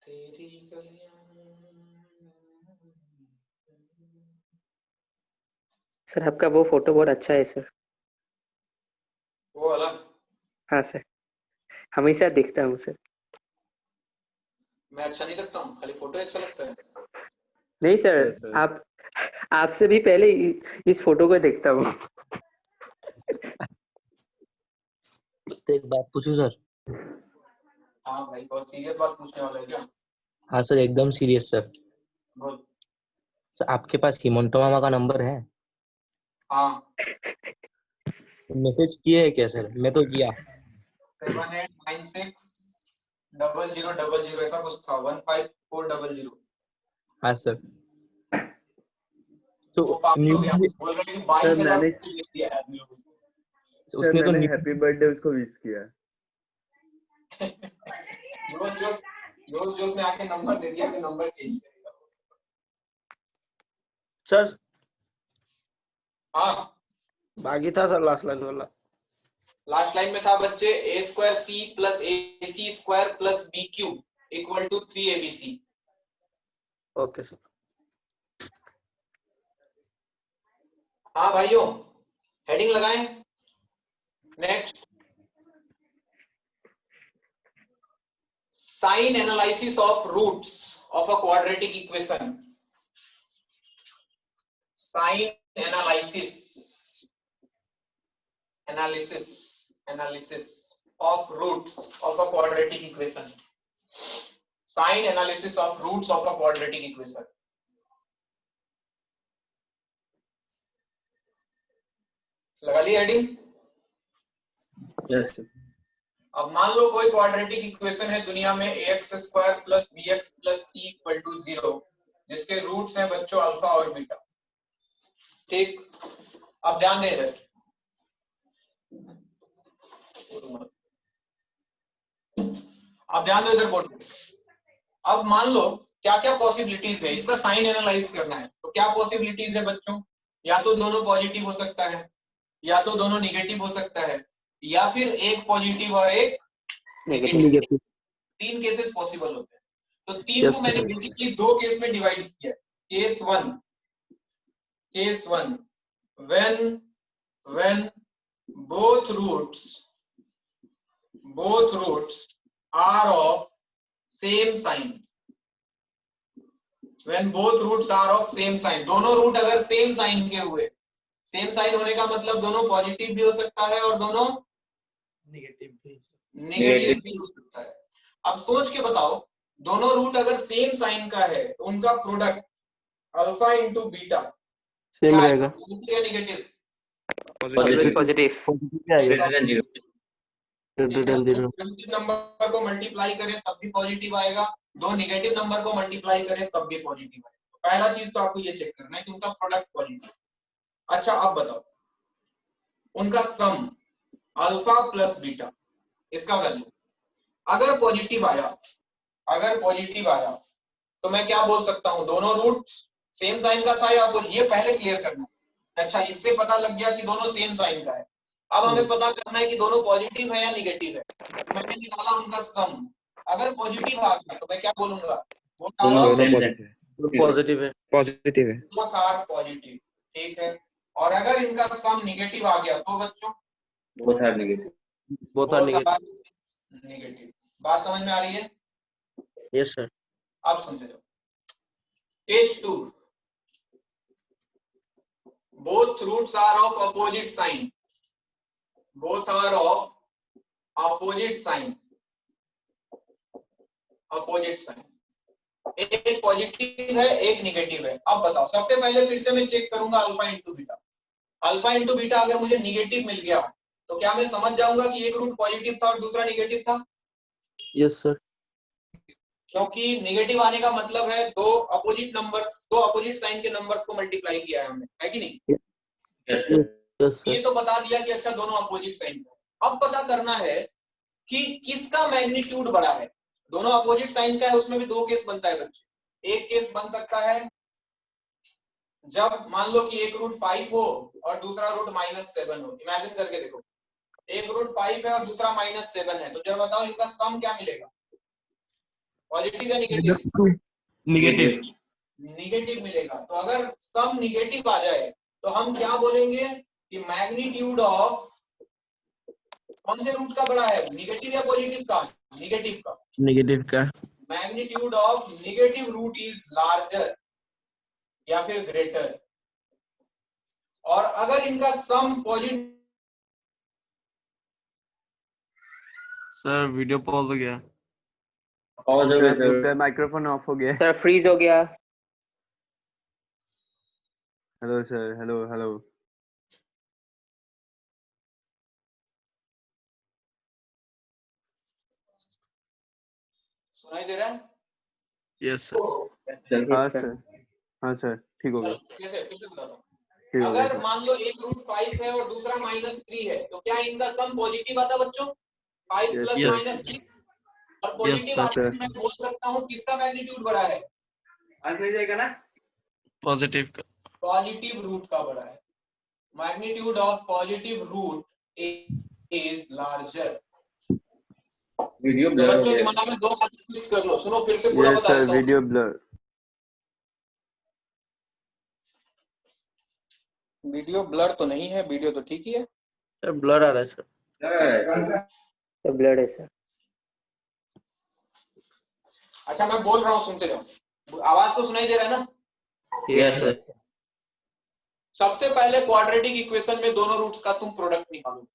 [SPEAKER 1] तेरी
[SPEAKER 5] सर आपका वो फोटो बहुत अच्छा है सर।
[SPEAKER 1] वो वाला?
[SPEAKER 5] हाँ सर, हमेशा दिखता हूँ सर।
[SPEAKER 1] मैं अच्छा नहीं लगता हूँ, खाली फोटो अच्छा लगता है?
[SPEAKER 5] नहीं सर, आप आपसे भी पहले इस फोटो को देखता हूँ।
[SPEAKER 7] तो एक बात पूछूं सर?
[SPEAKER 1] हाँ भाई, बहुत सीरियस बात पूछने वाला है क्या?
[SPEAKER 7] हाँ सर, एकदम सीरियस सर।
[SPEAKER 1] बोल।
[SPEAKER 7] सर आपके पास हिमंतो मामा का नंबर है?
[SPEAKER 1] हाँ।
[SPEAKER 7] मैसेज किए है क्या सर? मैं तो किया।
[SPEAKER 1] 78960000 ऐसा कुछ था, 15400।
[SPEAKER 7] हाँ सर। तो
[SPEAKER 1] वो पास हो गया, बोल रहे कि 22,000 दे दिया है आदमी लोगों को।
[SPEAKER 7] उसने तो
[SPEAKER 8] हैप्पी बर्थडे उसको विश किया।
[SPEAKER 1] जोश में आके नंबर दे दिया कि नंबर चेंज करेगा।
[SPEAKER 2] सर
[SPEAKER 1] हाँ
[SPEAKER 2] बाकी था सर लास्ट लाइन वाला।
[SPEAKER 1] लास्ट लाइन में था बच्चे a square c plus ac square plus b cube equal to 3abc।
[SPEAKER 2] Okay sir.
[SPEAKER 1] हाँ भाइयों, हेडिंग लगाएं। Next, sign analysis of roots of a quadratic equation. Sign analysis of roots of a quadratic equation. Sign analysis of roots of a quadratic equation. लगा ली heading?
[SPEAKER 3] Yes.
[SPEAKER 1] अब मान लो कोई quadratic equation है दुनिया में ax square plus bx plus c equal to 0, जिसके roots हैं बच्चों अल्फा और बीटा। ठीक, अब ध्यान दे रहे अब ध्यान दो इधर बोर्ड पे। अब मान लो क्या क्या पॉसिबिलिटीज है, इसका साइन एनालाइज करना है। तो क्या पॉसिबिलिटीज है बच्चों? या तो दोनों पॉजिटिव हो सकता है, या तो दोनों निगेटिव हो सकता है, या फिर एक पॉजिटिव और एक नेगेटिव। 3 केसेस पॉसिबल होते हैं। तो 3 को मैंने बेसिकली 2 केस में डिवाइड किया। Case 1 when both roots are of same sign। when both roots are of same sign, दोनों रूट अगर सेम साइन के हुए, सेम साइन होने का मतलब दोनों पॉजिटिव भी हो सकता है और दोनों नेगेटिव भी हो सकता है। अब सोच के बताओ, दोनों रूट अगर सेम साइन का है तो उनका product alpha into beta
[SPEAKER 2] same रहेगा।
[SPEAKER 1] पॉजिटिव या नेगेटिव?
[SPEAKER 5] पॉजिटिव
[SPEAKER 1] नंबर को मल्टीप्लाई करें तब भी पॉजिटिव आएगा, 2 नेगेटिव नंबर को मल्टीप्लाई करें तब भी पॉजिटिव आएगा। पहला चीज तो आपको ये चेक करना है कि उनका प्रोडक्ट पॉजिटिव। अच्छा अब बताओ, उनका सम अल्फा प्लस बीटा, इसका वैल्यू अगर पॉजिटिव आया तो मैं क्या बोल सकता हूं? दोनों रूट सेम साइन का था या ये पहले क्लियर करना है। अच्छा, इससे पता लग गया कि दोनों सेम साइन का है। अब हमें पता करना है कि दोनों पॉजिटिव है या निगेटिव है। मैंने निकाला उनका सम, अगर पॉजिटिव आ गया तो मैं क्या बोलूंगा? वो
[SPEAKER 2] पॉजिटिव है।
[SPEAKER 1] पॉजिटिव, ठीक है। और अगर इनका सम निगेटिव आ गया तो बच्चों
[SPEAKER 5] बोथ आर नेगेटिव।
[SPEAKER 1] नेगेटिव। बात समझ में आ रही है?
[SPEAKER 2] Yes sir.
[SPEAKER 1] आप सुनते जाओ। Case 2, both roots are of opposite sign। both are of opposite sign। एक पॉजिटिव है एक निगेटिव है। अब बताओ, सबसे पहले फिर से मैं चेक करूंगा alpha into beta. Alpha into beta अगर मुझे निगेटिव मिल गया तो क्या मैं समझ जाऊंगा कि एक रूट पॉजिटिव था और दूसरा निगेटिव था?
[SPEAKER 2] Yes sir.
[SPEAKER 1] क्योंकि निगेटिव आने का मतलब है दो अपोजिट साइन के नंबर्स को मल्टीप्लाई किया है हमने, है कि नहीं?
[SPEAKER 5] Yes sir.
[SPEAKER 1] ये तो बता दिया कि अच्छा दोनों अपोजिट साइन। अब पता करना है कि किसका मैग्नीट्यूड बड़ा है। दोनों अपोजिट साइन का है, उसमें भी 2 केस बनता है बच्चे। एक केस बन सकता है जब मान लो कि एक रूट 5 हो और दूसरा रूट -7 हो। इमेजिन करके देखो, एक रूट 5 है और दूसरा -7 है, तो जब बताओ इनका सम क्या मिलेगा? पॉजिटिव या निगेटिव? निगेटिव मिलेगा। तो अगर सम निगेटिव आ जाए तो हम क्या बोलेंगे कि मैग्नीट्यूड ऑफ कौन से रूट का बड़ा है? निगेटिव या पॉजिटिव का? निगेटिव का। Magnitude of negative root is larger या फिर ग्रेटर। और अगर इनका sum positive,
[SPEAKER 2] sir video pause हो गया।
[SPEAKER 3] पॉज हो गया सर।
[SPEAKER 6] माइक्रोफोन ऑफ हो गया।
[SPEAKER 5] सर फ्रीज हो गया।
[SPEAKER 6] Hello sir, hello.
[SPEAKER 1] सुनाई दे रहा है?
[SPEAKER 2] Yes sir.
[SPEAKER 6] हाँ सर, ठीक हो गया।
[SPEAKER 1] फिर से बताता हूं। अगर मान लो एक रूट 5 है और दूसरा -3 है, तो क्या इनका सम पॉजिटिव आता बच्चों? 5 प्लस -3 और पॉजिटिव आता है। मैं बोल सकता हूँ किसका मैग्नीट्यूड बड़ा है?
[SPEAKER 2] पॉजिटिव का।
[SPEAKER 1] पॉजिटिव रूट का बड़ा है। Magnitude of positive root is larger.
[SPEAKER 3] Video blur हो
[SPEAKER 1] बच्चों
[SPEAKER 3] गया।
[SPEAKER 1] दिमाग में 2 बातें फिक्स कर लो। सुनो, फिर से पूरा बता देता हूँ।
[SPEAKER 6] Video blur.
[SPEAKER 1] वीडियो ब्लर तो नहीं है, वीडियो तो ठीक ही है।
[SPEAKER 2] सर ब्लर आ रहा है सर।
[SPEAKER 5] तो ब्लड है सर।
[SPEAKER 1] अच्छा मैं बोल रहा हूँ, सुनते जाओ। आवाज तो सुनाई दे रहा है ना?
[SPEAKER 3] Yes sir.
[SPEAKER 1] सबसे पहले क्वाड्रेटिक इक्वेशन में दोनों रूट्स का तुम प्रोडक्ट निकालो।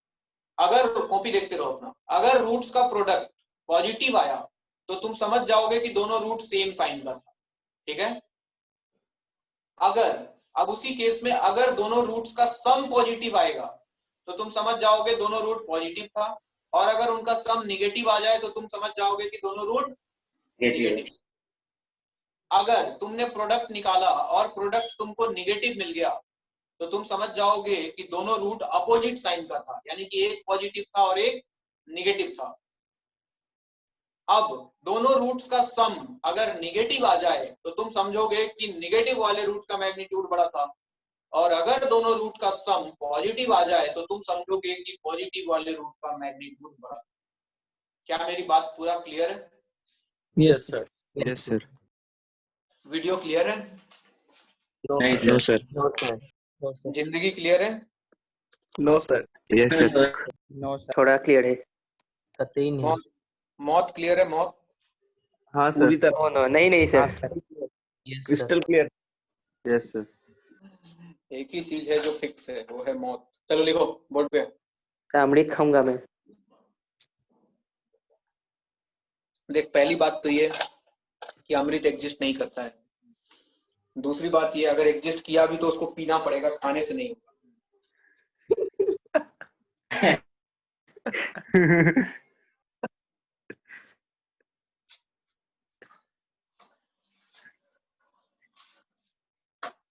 [SPEAKER 1] अगर कॉपी देखते रहो अपना, अगर रूट्स का प्रोडक्ट पॉजिटिव आया तो तुम समझ जाओगे कि दोनों रूट सेम साइन का था, ठीक है। अगर अब उसी केस में अगर दोनों रूट्स का सम पॉजिटिव आएगा तो तुम समझ जाओगे दोनों रूट पॉजिटिव था, और अगर उनका सम निगेटिव आ जाए तो तुम समझ जाओगे कि दोनों रूट नेगेटिव। अगर तुमने प्रोडक्ट निकाला और प्रोडक्ट तुमको निगेटिव मिल गया तो तुम समझ जाओगे कि दोनों रूट अपोजिट साइन का था, यानी कि एक पॉजिटिव था और एक निगेटिव था। अब दोनों रूट्स का सम अगर निगेटिव आ जाए तो तुम समझोगे कि निगेटिव वाले रूट का मैग्नीट्यूड बड़ा था, और अगर दोनों रूट का सम पॉजिटिव आ जाए तो तुम समझोगे कि पॉजिटिव वाले रूट का मैग्नीट्यूड बड़ा। क्या मेरी बात पूरा क्लियर है?
[SPEAKER 5] Yes sir.
[SPEAKER 6] Yes sir.
[SPEAKER 1] Video clear है?
[SPEAKER 3] नहीं
[SPEAKER 7] no
[SPEAKER 3] sir.
[SPEAKER 7] Sir.
[SPEAKER 5] No sir.
[SPEAKER 1] जिंदगी क्लियर है?
[SPEAKER 2] No sir.
[SPEAKER 6] Yes sir.
[SPEAKER 4] No sir.
[SPEAKER 8] थोड़ा क्लियर है।
[SPEAKER 7] कतई नहीं।
[SPEAKER 1] मौत मौत क्लियर है? मौत
[SPEAKER 6] हाँ सर।
[SPEAKER 2] पूरी तरह
[SPEAKER 8] नो नो नहीं sir.
[SPEAKER 7] Yes sir.
[SPEAKER 2] Crystal clear.
[SPEAKER 6] Yes sir.
[SPEAKER 1] एक ही चीज है जो फिक्स है, वो है मौत। चलो लिखो बोर्ड पे।
[SPEAKER 8] अमृत खाऊंगा मैं।
[SPEAKER 1] देख, पहली बात तो ये कि अमृत एग्जिस्ट नहीं करता है। दूसरी बात ये, अगर एग्जिस्ट किया भी तो उसको पीना पड़ेगा, खाने से नहीं होगा।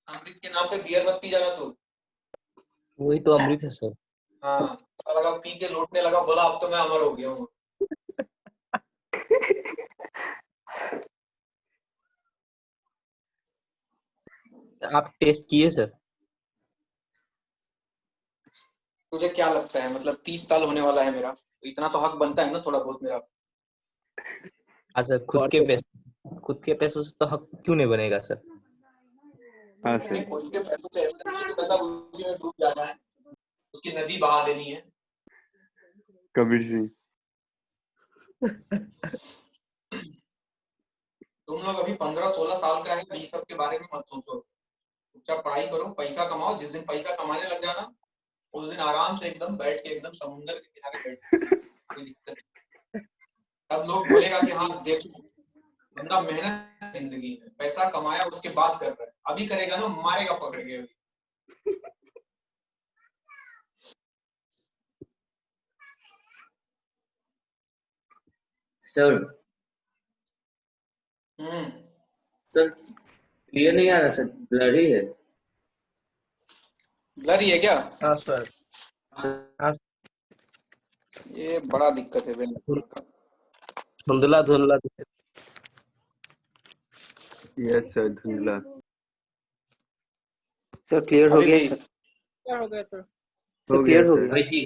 [SPEAKER 1] अमृत के नाम पे बियर मत पी जाना तू।
[SPEAKER 7] वही तो अमृत है सर।
[SPEAKER 1] हाँ, पता लगा पी के लौटने लगा, बोला अब तो मैं अमर हो गया हूँ।
[SPEAKER 7] आप टेस्ट किए सर?
[SPEAKER 1] तुझे क्या लगता है, मतलब 30 साल होने वाला है मेरा, तो इतना तो हक बनता है ना थोड़ा बहुत मेरा।
[SPEAKER 7] हाँ सर, खुद के पैसों से तो हक क्यों नहीं बनेगा सर?
[SPEAKER 6] हाँ
[SPEAKER 1] मैंने
[SPEAKER 6] सर।
[SPEAKER 1] खुद के पैसों से ऐसा नहीं कि मतलब उसी में डूब जाना है, उसकी नदी बहा देनी है।
[SPEAKER 6] कबीर सिंह।
[SPEAKER 1] तुम लोग अभी 15-16 साल का है, ये सब के बारे में मत सोचो। चुपचाप पढ़ाई करो, पैसा कमाओ। जिस दिन पैसा कमाने लग जाना, उस दिन आराम से एकदम बैठ के एकदम समुंदर के किनारे बैठ, कोई दिक्कत नहीं। तब लोग बोलेगा कि हाँ देखो, बंदा मेहनत जिंदगी में पैसा कमाया उसके बाद कर रहा है। अभी करेगा ना, मारेगा पकड़ के।
[SPEAKER 3] सर
[SPEAKER 1] हम्म
[SPEAKER 3] सर क्लियर नहीं आ रहा सर, ब्लरी है।
[SPEAKER 1] ब्लरी है क्या?
[SPEAKER 2] हाँ सर। हाँ,
[SPEAKER 1] ये बड़ा दिक्कत है भाई।
[SPEAKER 2] धुंधला धुंधला।
[SPEAKER 6] Yes sir. धुंधला।
[SPEAKER 8] सर क्लियर हो
[SPEAKER 1] अभी
[SPEAKER 8] गया
[SPEAKER 1] भी
[SPEAKER 8] सर।
[SPEAKER 4] क्या हो गया सर?
[SPEAKER 8] सर
[SPEAKER 6] हो
[SPEAKER 8] क्लियर
[SPEAKER 6] गया
[SPEAKER 8] हो
[SPEAKER 6] सर।
[SPEAKER 8] गया।
[SPEAKER 3] वही थी।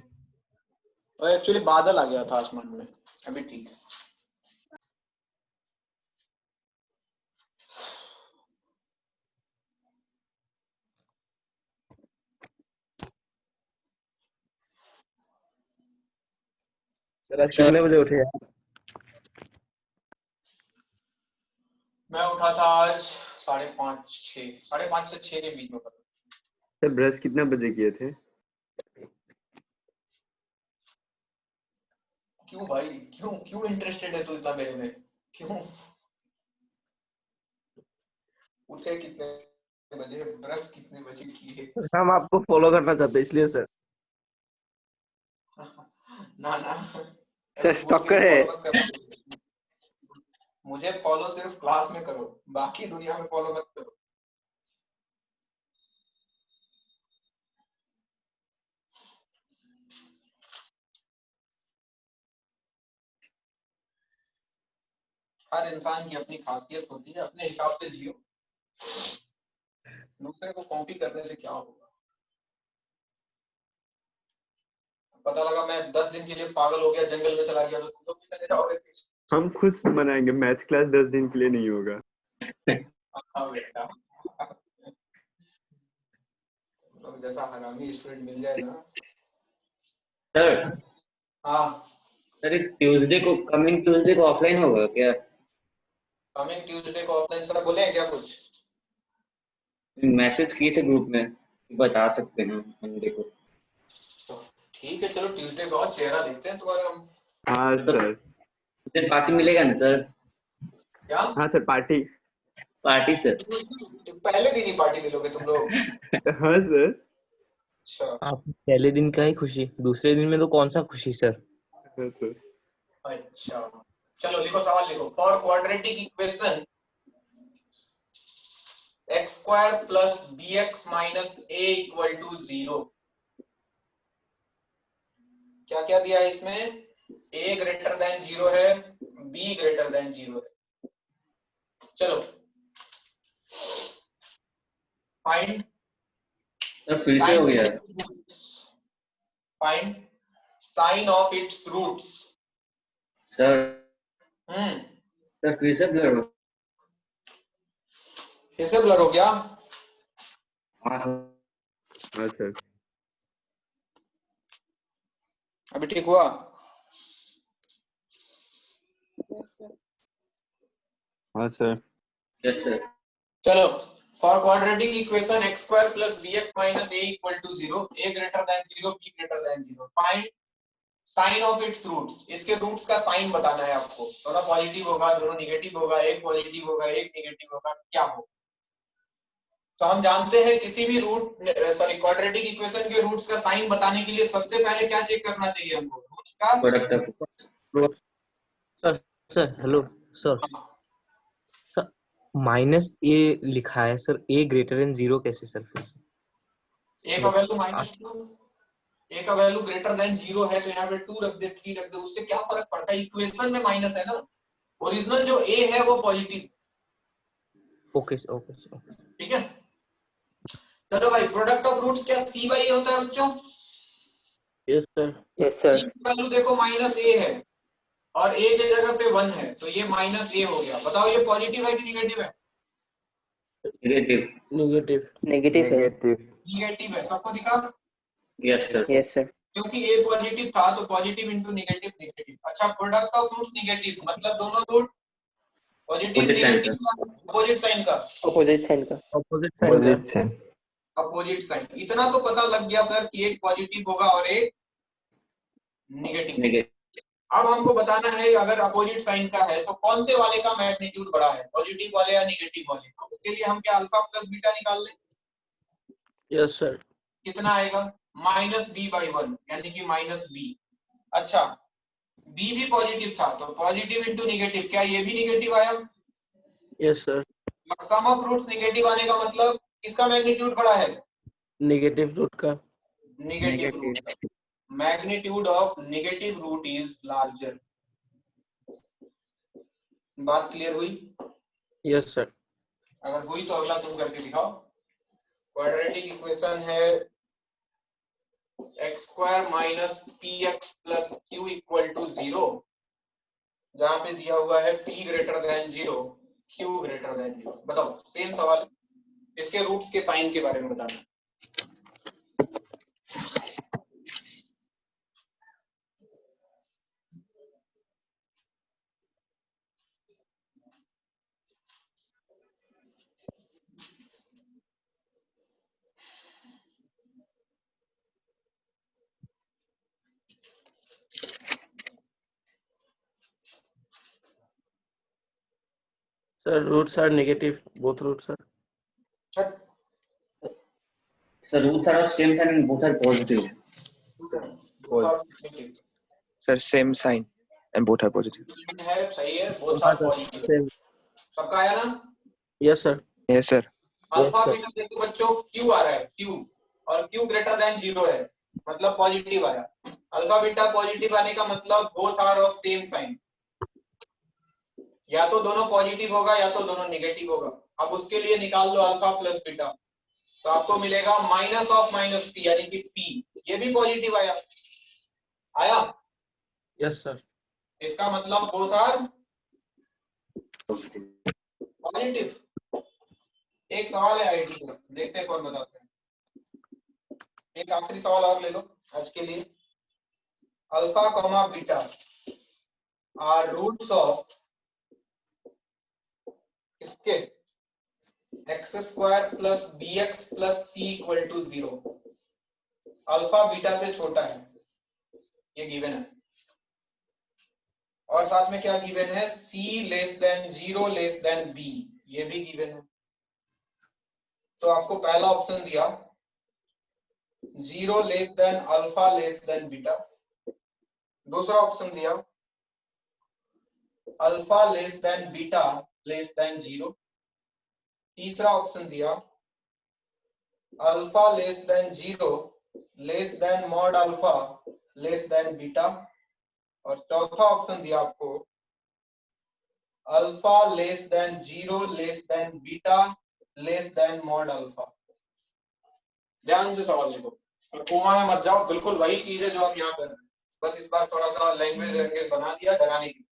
[SPEAKER 1] एक्चुअली बादल आ गया था आसमान में। अभी ठीक है।
[SPEAKER 2] सर आज कितने बजे उठे हैं?
[SPEAKER 1] मैं उठा था आज 5:30 से 6 के बीच में उठा था।
[SPEAKER 6] सर ब्रश कितने बजे किए थे?
[SPEAKER 1] क्यों भाई, क्यों क्यों इंटरेस्टेड है तू इतना मेरे में? क्यों? उठे कितने बजे, ब्रश कितने बजे किए?
[SPEAKER 2] हम आपको फॉलो करना चाहते हैं इसलिए सर।
[SPEAKER 1] ना ना,
[SPEAKER 8] सर
[SPEAKER 1] ऐसे भूल के
[SPEAKER 8] स्टॉकर
[SPEAKER 1] भी
[SPEAKER 8] है।
[SPEAKER 1] फॉलो मत करना। मुझे फॉलो सिर्फ क्लास में करो, बाकी दुनिया में फॉलो मत करो। हर इंसान की अपनी खासियत होती है, अपने हिसाब से जियो। दूसरे को कॉपी करने से क्या होगा? पता लगा मैं 10 दिन के लिए पागल हो गया, जंगल में चला गया, तो तुम लोग भी चले जाओगे।
[SPEAKER 6] हम खुद मनाएंगे, मैथ क्लास 10 दिन के लिए नहीं होगा।
[SPEAKER 1] हाँ बेटा, तुम लोग जैसा हरामी स्टूडेंट मिल जाए ना।
[SPEAKER 3] सर
[SPEAKER 1] हाँ,
[SPEAKER 3] सर ट्यूसडे को, कमिंग ट्यूसडे को ऑफलाइन होगा क्या?
[SPEAKER 1] कमिंग ट्यूसडे को ऑफलाइन सर बोले हैं क्या कुछ?
[SPEAKER 3] मैसेज किए थे ग्रुप में, बता सकते हैं मंडे को।
[SPEAKER 1] तो ठीक है, चलो ट्यूसडे को और चेहरा देखते हैं तुम्हारा हम।
[SPEAKER 6] हाँ सर।
[SPEAKER 3] सर पार्टी मिलेगा ना सर?
[SPEAKER 1] क्या?
[SPEAKER 6] हाँ सर पार्टी।
[SPEAKER 3] Party sir.
[SPEAKER 1] पहले दिन ही पार्टी दे लोगे तुम लोग?
[SPEAKER 6] हाँ सर।
[SPEAKER 1] अच्छा
[SPEAKER 7] आप पहले दिन का ही खुशी, दूसरे दिन में तो कौन सा खुशी सर?
[SPEAKER 6] हाँ सर।
[SPEAKER 1] अच्छा, चलो लिखो, सवाल लिखो। For quadratic equation x² plus bx minus a equal to 0, क्या क्या दिया है इसमें? A ग्रेटर देन 0 है, B ग्रेटर देन 0 है। चलो फाइंड
[SPEAKER 3] सर फिर से हो गया।
[SPEAKER 1] Find sign of its roots.
[SPEAKER 3] Sir sir फिर से ब्लर हो।
[SPEAKER 1] फिर से ब्लर हो गया।
[SPEAKER 3] हाँ
[SPEAKER 6] हाँ सर।
[SPEAKER 1] अभी ठीक हुआ?
[SPEAKER 6] हाँ सर।
[SPEAKER 3] Yes sir.
[SPEAKER 1] चलो for quadratic equation x square plus bx minus a equal to 0, a greater than 0, b greater than 0, find sign of its roots. इसके रूट्स का साइन बताना है आपको। दोनों पॉजिटिव होगा, दोनों निगेटिव होगा, एक पॉजिटिव होगा, एक निगेटिव होगा, क्या होगा? तो हम जानते हैं किसी भी रूट क्वाड्रेटिक इक्वेशन के रूट्स का साइन बताने के लिए सबसे पहले क्या चेक करना चाहिए हमको? रूट्स का
[SPEAKER 3] product.
[SPEAKER 7] Sir sir hello sir sir minus a लिखा है सर, ए ग्रेटर देन 0 कैसे सर? फिर से
[SPEAKER 1] a का वैल्यू -2, a का वैल्यू ग्रेटर देन 0 है तो यहाँ पे 2 रख दे, 3 रख दे, उससे क्या फर्क पड़ता है? इक्वेशन में माइनस है ना, ओरिजिनल जो a है वो पॉजिटिव।
[SPEAKER 7] Okay okay.
[SPEAKER 1] ठीक है, चलो भाई प्रोडक्ट ऑफ रूट्स क्या c बाई होता है बच्चों?
[SPEAKER 2] Yes sir.
[SPEAKER 8] Yes sir.
[SPEAKER 1] c की वैल्यू देखो -a है और a की जगह पे 1 है तो ये -a हो गया। बताओ ये पॉजिटिव है कि निगेटिव है?
[SPEAKER 3] नेगेटिव।
[SPEAKER 2] नेगेटिव।
[SPEAKER 8] नेगेटिव है।
[SPEAKER 1] निगेटिव है, सबको दिखा?
[SPEAKER 3] Yes sir.
[SPEAKER 8] Yes sir.
[SPEAKER 1] क्योंकि a पॉजिटिव था तो पॉजिटिव इनटू नेगेटिव नेगेटिव। अच्छा प्रोडक्ट ऑफ रूट्स नेगेटिव मतलब दोनों root positive
[SPEAKER 3] Opposite sign
[SPEAKER 1] negative opposite sign का।
[SPEAKER 8] अपोजिट साइन का।
[SPEAKER 2] ऑपोजिट साइन का।
[SPEAKER 1] Opposite sign. इतना तो पता लग गया सर कि एक पॉजिटिव होगा और एक नेगेटिव।
[SPEAKER 3] नेगेटिव।
[SPEAKER 1] अब हमको बताना है अगर अपोजिट साइन का है तो कौन से वाले का मैग्नीट्यूड बड़ा है, पॉजिटिव वाले या नेगेटिव वाले का? उसके लिए हम क्या अल्फा प्लस बीटा निकाल लें?
[SPEAKER 2] Yes sir.
[SPEAKER 1] कितना आएगा? -b/1 यानी कि -b। अच्छा b भी पॉजिटिव था तो पॉजिटिव इंटू नेगेटिव, क्या ये भी नेगेटिव आया?
[SPEAKER 2] Yes sir.
[SPEAKER 1] Sum of roots negative आने का मतलब किसका मैग्नीट्यूड बड़ा है?
[SPEAKER 2] नेगेटिव रूट का।
[SPEAKER 1] नेगेटिव रूट का। Magnitude of negative root is larger. बात क्लियर हुई?
[SPEAKER 2] Yes sir.
[SPEAKER 1] अगर हुई तो अगला तुम करके दिखाओ। क्वाड्रेटिक इक्वेशन है x square minus px plus q equal to 0, जहां पे दिया हुआ है p greater than 0, q greater than 0। बताओ सेम सवाल, इसके रूट्स के साइन के बारे में बताना।
[SPEAKER 2] Sir, roots are negative. Both roots are.
[SPEAKER 3] Sir, roots are of same sign and both are positive.
[SPEAKER 9] Sir, same sign and both are positive.
[SPEAKER 1] है, सही है, both are positive। सबका आया ना?
[SPEAKER 2] Yes sir.
[SPEAKER 9] Yes sir.
[SPEAKER 1] Alpha beta देखो बच्चों q आ रहा है, q और q ग्रेटर देन 0 है मतलब पॉजिटिव आया। अल्फा बीटा पॉजिटिव आने का मतलब both are of same sign, या तो दोनों पॉजिटिव होगा या तो दोनों नेगेटिव होगा। अब उसके लिए निकाल लो अल्फा प्लस बीटा, तो आपको मिलेगा माइनस ऑफ माइनस p यानी कि p। ये भी पॉजिटिव आया, आया?
[SPEAKER 2] Yes sir.
[SPEAKER 1] इसका मतलब बोथ आर पॉजिटिव। एक सवाल है आईटी का, देखते हैं कौन बताते हैं। एक आखिरी सवाल और ले लो आज के लिए। Alpha comma beta are roots of इसके x square plus b x plus c equal to 0। Alpha beta से छोटा है, ये गिवन है। और साथ में क्या गिवन है? c less than 0 less than b, ये भी गिवन है। तो आपको पहला ऑप्शन दिया 0 less than alpha less than beta, दूसरा ऑप्शन दिया alpha less than beta less than 0, तीसरा ऑप्शन दिया alpha less than 0 less than mod alpha less than beta, और चौथा ऑप्शन दिया आपको alpha less than 0 less than beta less than mod alpha. ध्यान से सवाल देखो और कोमा में मत जाओ, बिल्कुल वही चीज है जो हम यहाँ कर रहे हैं, बस इस बार थोड़ा सा लैंग्वेज बना दिया डराने की।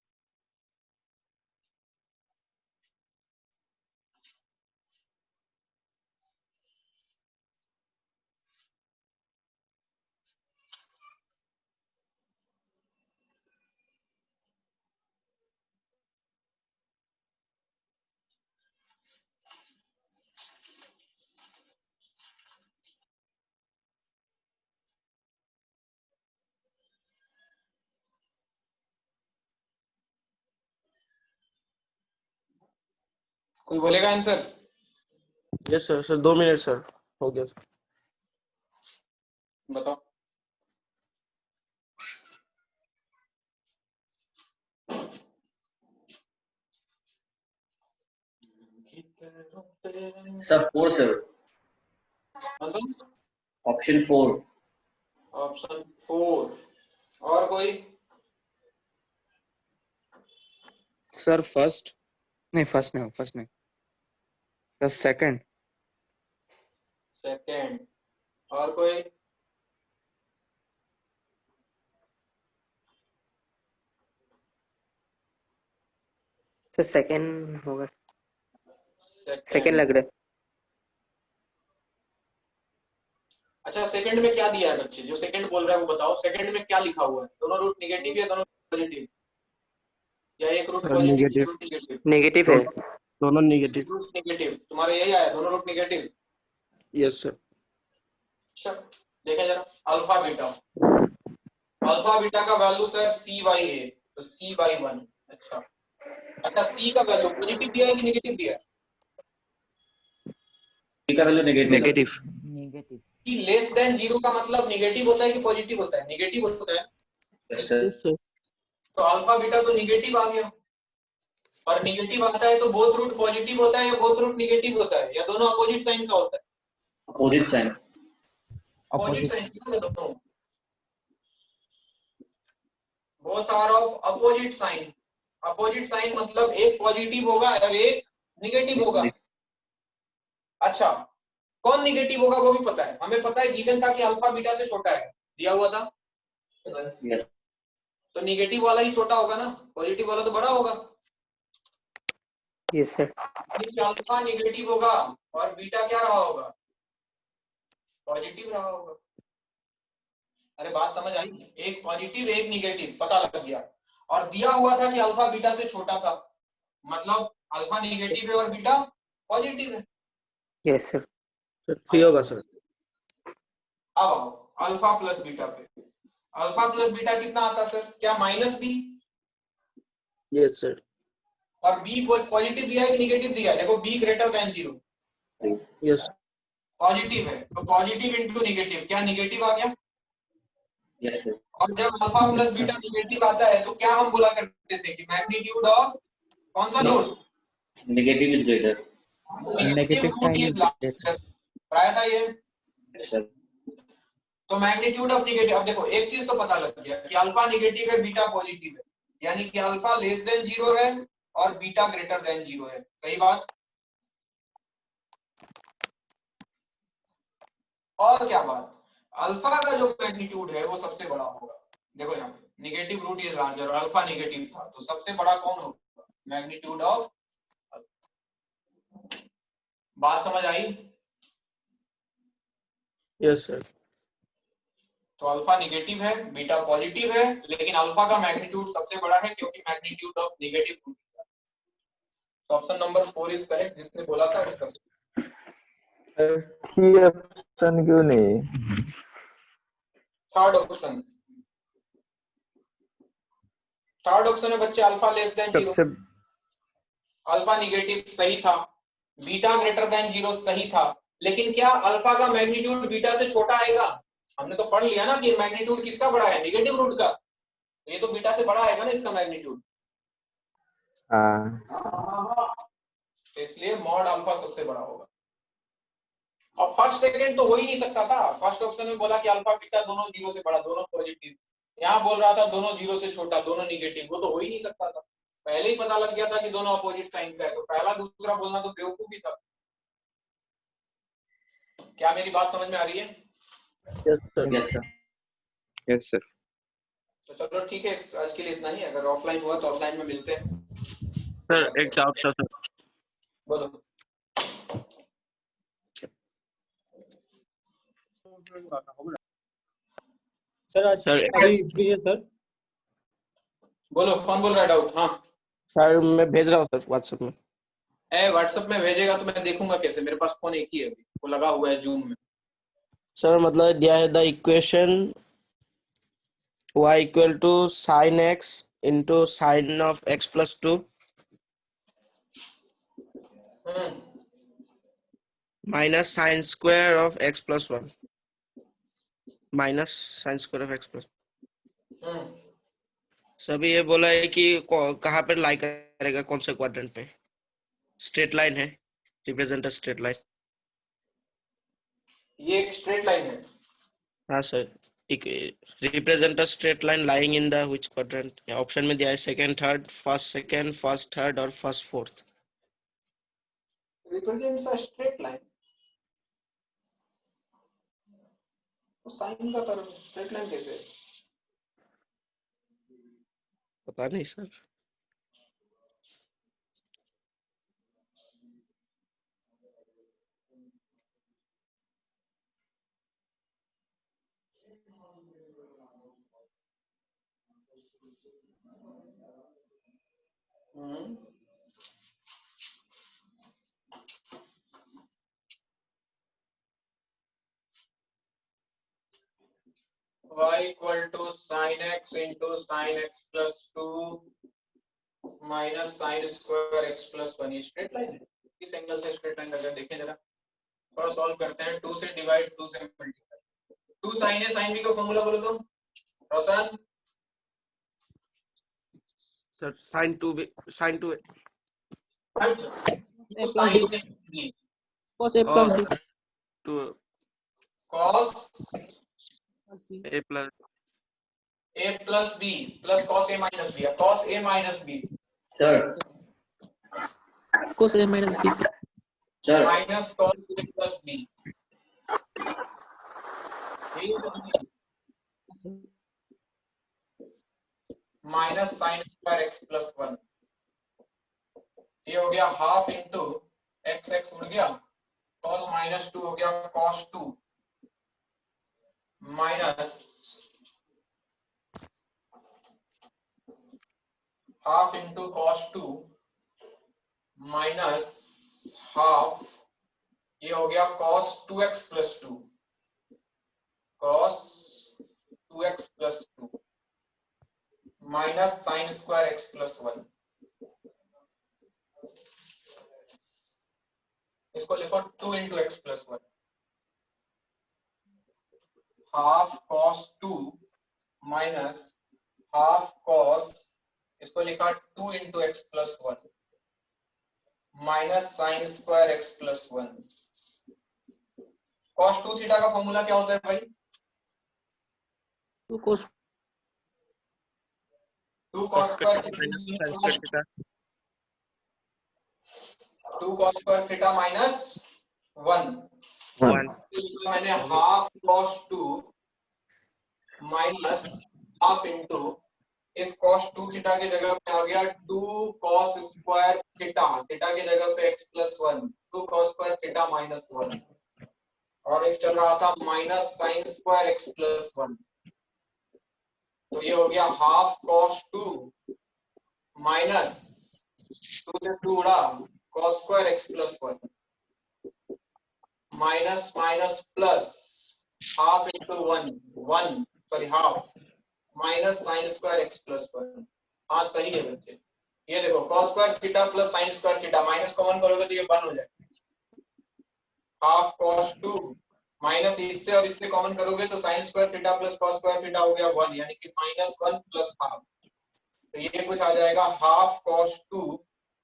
[SPEAKER 1] कोई बोलेगा answer?
[SPEAKER 2] Yes sir. Sir 2 minute sir, हो गया सर।
[SPEAKER 1] बताओ।
[SPEAKER 3] Sir 4 sir, option 4।
[SPEAKER 1] ऑप्शन 4। और कोई?
[SPEAKER 10] सर फर्स्ट नहीं, फर्स्ट नहीं, सर सेकंड।
[SPEAKER 1] सेकंड। और कोई?
[SPEAKER 8] सर सेकंड होगा, सेकंड
[SPEAKER 1] सेकंड।
[SPEAKER 8] लग रहा है।
[SPEAKER 1] अच्छा सेकंड में क्या दिया है बच्चे? जो सेकंड बोल रहा है वो बताओ, सेकंड में क्या लिखा हुआ है? दोनों रूट नेगेटिव या दोनों पॉजिटिव, या एक root
[SPEAKER 2] sir
[SPEAKER 1] positive
[SPEAKER 2] negative.
[SPEAKER 1] Root negative?
[SPEAKER 8] Negative है।
[SPEAKER 2] दोनों नेगेटिव।
[SPEAKER 1] रूट नेगेटिव तुम्हारा यही आया, दोनों रूट नेगेटिव।
[SPEAKER 2] Yes sir.
[SPEAKER 1] अच्छा देखें जरा अल्फा बीटा। अल्फा बीटा का वैल्यू सर c/a, तो c/1। अच्छा सी का वैल्यू पॉजिटिव दिया है कि नेगेटिव दिया है?
[SPEAKER 3] सी का वैल्यू नेगेटिव।
[SPEAKER 9] नेगेटिव।
[SPEAKER 1] कि लेस देन 0 का मतलब नेगेटिव होता है कि पॉजिटिव होता है? नेगेटिव होता है।
[SPEAKER 3] Yes sir.
[SPEAKER 1] तो अल्फा बीटा तो नेगेटिव आ गया, और नेगेटिव आता है तो बोथ रूट पॉजिटिव होता है या बोथ रूट नेगेटिव होता है, या दोनों अपोजिट साइन का होता है?
[SPEAKER 3] Opposite sign.
[SPEAKER 1] अपोजिट साइन का दोनों, both are of opposite sign. Opposite sign मतलब एक पॉजिटिव होगा और एक नेगेटिव होगा। अच्छा कौन नेगेटिव होगा वो भी पता है, हमें पता है गिवन था कि अल्फा बीटा से छोटा है, दिया हुआ था।
[SPEAKER 3] यस।
[SPEAKER 1] तो नेगेटिव वाला ही छोटा होगा ना, पॉजिटिव वाला तो बड़ा होगा।
[SPEAKER 8] Yes sir.
[SPEAKER 1] अल्फा नेगेटिव होगा और बीटा क्या रहा होगा? पॉजिटिव रहा होगा। अरे बात समझ आई? एक पॉजिटिव एक नेगेटिव पता लग गया, और दिया हुआ था कि अल्फा बीटा से छोटा था, मतलब अल्फा नेगेटिव है और बीटा पॉजिटिव है।
[SPEAKER 8] Yes sir.
[SPEAKER 2] सर 3 होगा सर।
[SPEAKER 1] अब आओ अल्फा प्लस बीटा पे। अल्फा प्लस बीटा कितना आता सर? क्या -b?
[SPEAKER 2] Yes sir.
[SPEAKER 1] और b पॉजिटिव दिया है कि नेगेटिव दिया है? देखो b greater than 0
[SPEAKER 2] yes
[SPEAKER 1] positive है, तो पॉजिटिव इंटू नेगेटिव, क्या नेगेटिव आ गया?
[SPEAKER 3] Yes sir.
[SPEAKER 1] और जब अल्फा प्लस बीटा नेगेटिव आता है तो क्या हम बोला करते थे कि मैग्नीट्यूड ऑफ कौन सा root?
[SPEAKER 3] Negative is greater.
[SPEAKER 1] Negative root is larger, पढ़ाया था ये।
[SPEAKER 3] Yes sir.
[SPEAKER 1] तो मैग्नीट्यूड ऑफ नेगेटिव, अब देखो एक चीज तो पता लग गया कि अल्फा नेगेटिव है बीटा पॉजिटिव है, यानी कि अल्फा लेस देन 0 है और बीटा ग्रेटर देन 0 है। सही बात। और क्या बात? अल्फा का जो मैग्नीट्यूड है वो सबसे बड़ा होगा। देखो यहाँ पे नेगेटिव रूट इज लार्जर और अल्फा नेगेटिव था, तो सबसे बड़ा कौन होगा? Magnitude of. बात समझ आई?
[SPEAKER 2] Yes sir.
[SPEAKER 1] तो अल्फा नेगेटिव है बीटा पॉजिटिव है, लेकिन अल्फा का मैग्नीट्यूड सबसे बड़ा है क्योंकि मैग्नीट्यूड ऑफ नेगेटिव रूट। तो ऑप्शन नंबर 4 इज करेक्ट, जिसने बोला था उसका।
[SPEAKER 9] ऑप्शन क्यों नहीं?
[SPEAKER 1] Third option. थर्ड ऑप्शन में बच्चे alpha less than 0, alpha negative सही था, बीटा ग्रेटर देन 0 सही था, लेकिन क्या अल्फा का मैग्नीट्यूड बीटा से छोटा आएगा? हमने तो पढ़ लिया ना कि मैग्नीट्यूड किसका बड़ा है? नेगेटिव रूट का। ये तो बीटा से बड़ा आएगा ना इसका मैग्नीट्यूड। इसलिए मॉड अल्फा सबसे बड़ा होगा। अब फर्स्ट सेकंड तो हो ही नहीं सकता था। फर्स्ट ऑप्शन में बोला कि अल्फा बीटा दोनों 0 से बड़ा, दोनों पॉजिटिव, यहाँ बोल रहा था दोनों जीरो से छोटा, दोनों निगेटिव, वो तो हो ही नहीं सकता था, पहले ही पता लग गया था कि दोनों अपोजिट साइन का है, तो पहला दूसरा बोलना तो बेवकूफी था। क्या मेरी बात समझ में आ रही है?
[SPEAKER 3] Yes, sir.
[SPEAKER 9] Yes, sir.
[SPEAKER 1] तो चलो ठीक है, आज के लिए इतना ही, अगर ऑफलाइन हुआ तो ऑफलाइन में मिलते हैं।
[SPEAKER 2] सर एक डाउट था सर।
[SPEAKER 1] बोलो।
[SPEAKER 4] सर आज
[SPEAKER 2] सर
[SPEAKER 4] अभी फ्री है सर?
[SPEAKER 1] बोलो, कौन बोल रहा है? डाउट? हाँ
[SPEAKER 2] सर मैं भेज रहा हूँ सर व्हाट्सएप में।
[SPEAKER 1] व्हाट्सएप में भेजेगा तो मैं देखूंगा कैसे, मेरे पास फोन एक ही है अभी, वो लगा हुआ है जूम में।
[SPEAKER 2] सर मतलब दिया है the equation y equal to sine x into sine of x plus 2 minus sine square of x plus 1 minus sine square of x plus. सभी ये बोला है कि कहाँ पर लाई करेगा, कौन से क्वाड्रेंट पे? स्ट्रेट लाइन है, रिप्रेजेंट अ स्ट्रेट लाइन।
[SPEAKER 1] ये एक स्ट्रेट लाइन है।
[SPEAKER 2] हाँ सर, एक represent a straight line lying in the which quadrant? Option में दिया है second third, first second, first third और first fourth.
[SPEAKER 1] Represents a straight line, तो साइन का कर स्ट्रेट लाइन कैसे?
[SPEAKER 2] पता नहीं सर।
[SPEAKER 1] y equal to sine x into sine x plus 2 minus sine square x plus 1, ये स्ट्रेट लाइन है। किस एंगल से स्ट्रेट लाइन लगा देखें जरा, थोड़ा सॉल्व करते हैं। 2 से डिवाइड, 2 से मल्टीप्लाई, 2 साइन है, साइन b का फॉर्मूला बोलो तो Roshan.
[SPEAKER 2] Sir sine 2 sine 2
[SPEAKER 4] A plus B, cos A plus B,
[SPEAKER 2] two
[SPEAKER 1] cos
[SPEAKER 2] a plus
[SPEAKER 1] a plus b plus cos a minus b, cos a minus b
[SPEAKER 3] Sir.
[SPEAKER 4] cos A minus B,
[SPEAKER 3] Sir.
[SPEAKER 1] Minus cos a plus b, minus sine square x plus 1, ये हो गया half into x, x उड़ गया, cos minus 2 हो गया cos 2 minus half into cos 2 minus half, ये हो गया cos 2x plus 2, cos 2x plus 2 minus sine square x plus 1। इसको लिखो 2 into x plus 1, half cos 2 minus half cos, इसको लिखा 2 into x plus 1 minus sine square x plus 1। cos 2 theta का formula क्या होता है भाई?
[SPEAKER 4] 2 cos
[SPEAKER 1] 2 cos square 2 cos square theta minus 1। मैंने half cos 2 minus half into इस cos 2 theta की जगह पे आ गया 2 cos स्क्वायर थीटा, थीटा की जगह पे x plus 1, 2 cos square theta minus 1, और एक चल रहा था minus sine square x plus 1, तो ये हो गया हाफ cos 2 माइनस 2 से 2 उड़ा cos square x plus 1 minus minus plus half into 1 sorry half minus sine square x plus 1। हाँ सही है बच्चे, ये देखो cos square theta plus sine square theta, minus common करोगे तो ये 1 हो जाएगा। हाफ cos 2 माइनस इससे और इससे कॉमन करोगे तो sine square theta plus cos square theta हो गया 1, यानी कि माइनस 1 प्लस हाफ, तो ये कुछ आ जाएगा half cos 2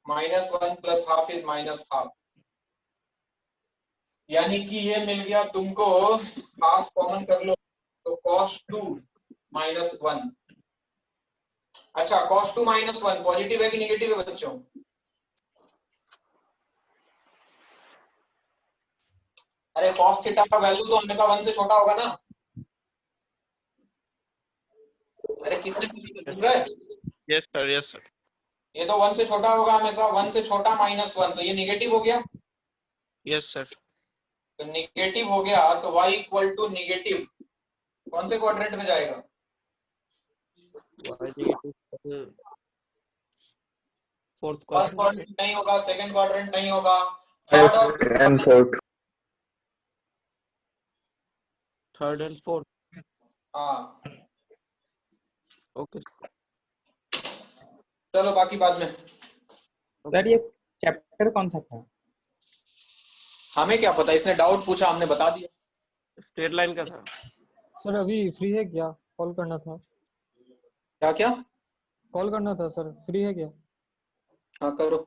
[SPEAKER 1] minus 1 plus half is minus half, यानी कि ये मिल गया तुमको, हाफ कॉमन कर लो तो cos 2 -1। अच्छा cos 2 -1 पॉजिटिव है कि निगेटिव है बच्चों? अरे cos थीटा का वैल्यू तो हमेशा 1 से छोटा होगा ना। अरे किसने सुन रहा है?
[SPEAKER 2] Yes sir, yes sir.
[SPEAKER 1] ये तो 1 से छोटा होगा हमेशा, 1 से छोटा -1, तो ये निगेटिव हो गया।
[SPEAKER 2] Yes sir.
[SPEAKER 1] तो निगेटिव हो गया तो y इक्वल टू निगेटिव कौन से क्वाड्रेंट में जाएगा?
[SPEAKER 2] Fourth
[SPEAKER 1] first
[SPEAKER 2] quadrant.
[SPEAKER 1] क्वाड्रेंट नहीं होगा, सेकंड क्वाड्रेंट नहीं होगा, थर्ड और
[SPEAKER 9] And fourth.
[SPEAKER 2] Third and fourth.
[SPEAKER 1] हाँ
[SPEAKER 2] Okay.
[SPEAKER 1] चलो बाकी बाद में।
[SPEAKER 4] सर ये चैप्टर कौन सा था?
[SPEAKER 1] हमें क्या पता, इसने डाउट पूछा हमने बता दिया।
[SPEAKER 2] Straight line का था.
[SPEAKER 4] सर अभी फ्री है क्या? कॉल करना था।
[SPEAKER 1] क्या क्या?
[SPEAKER 4] कॉल करना था सर, फ्री है क्या?
[SPEAKER 1] हाँ करो।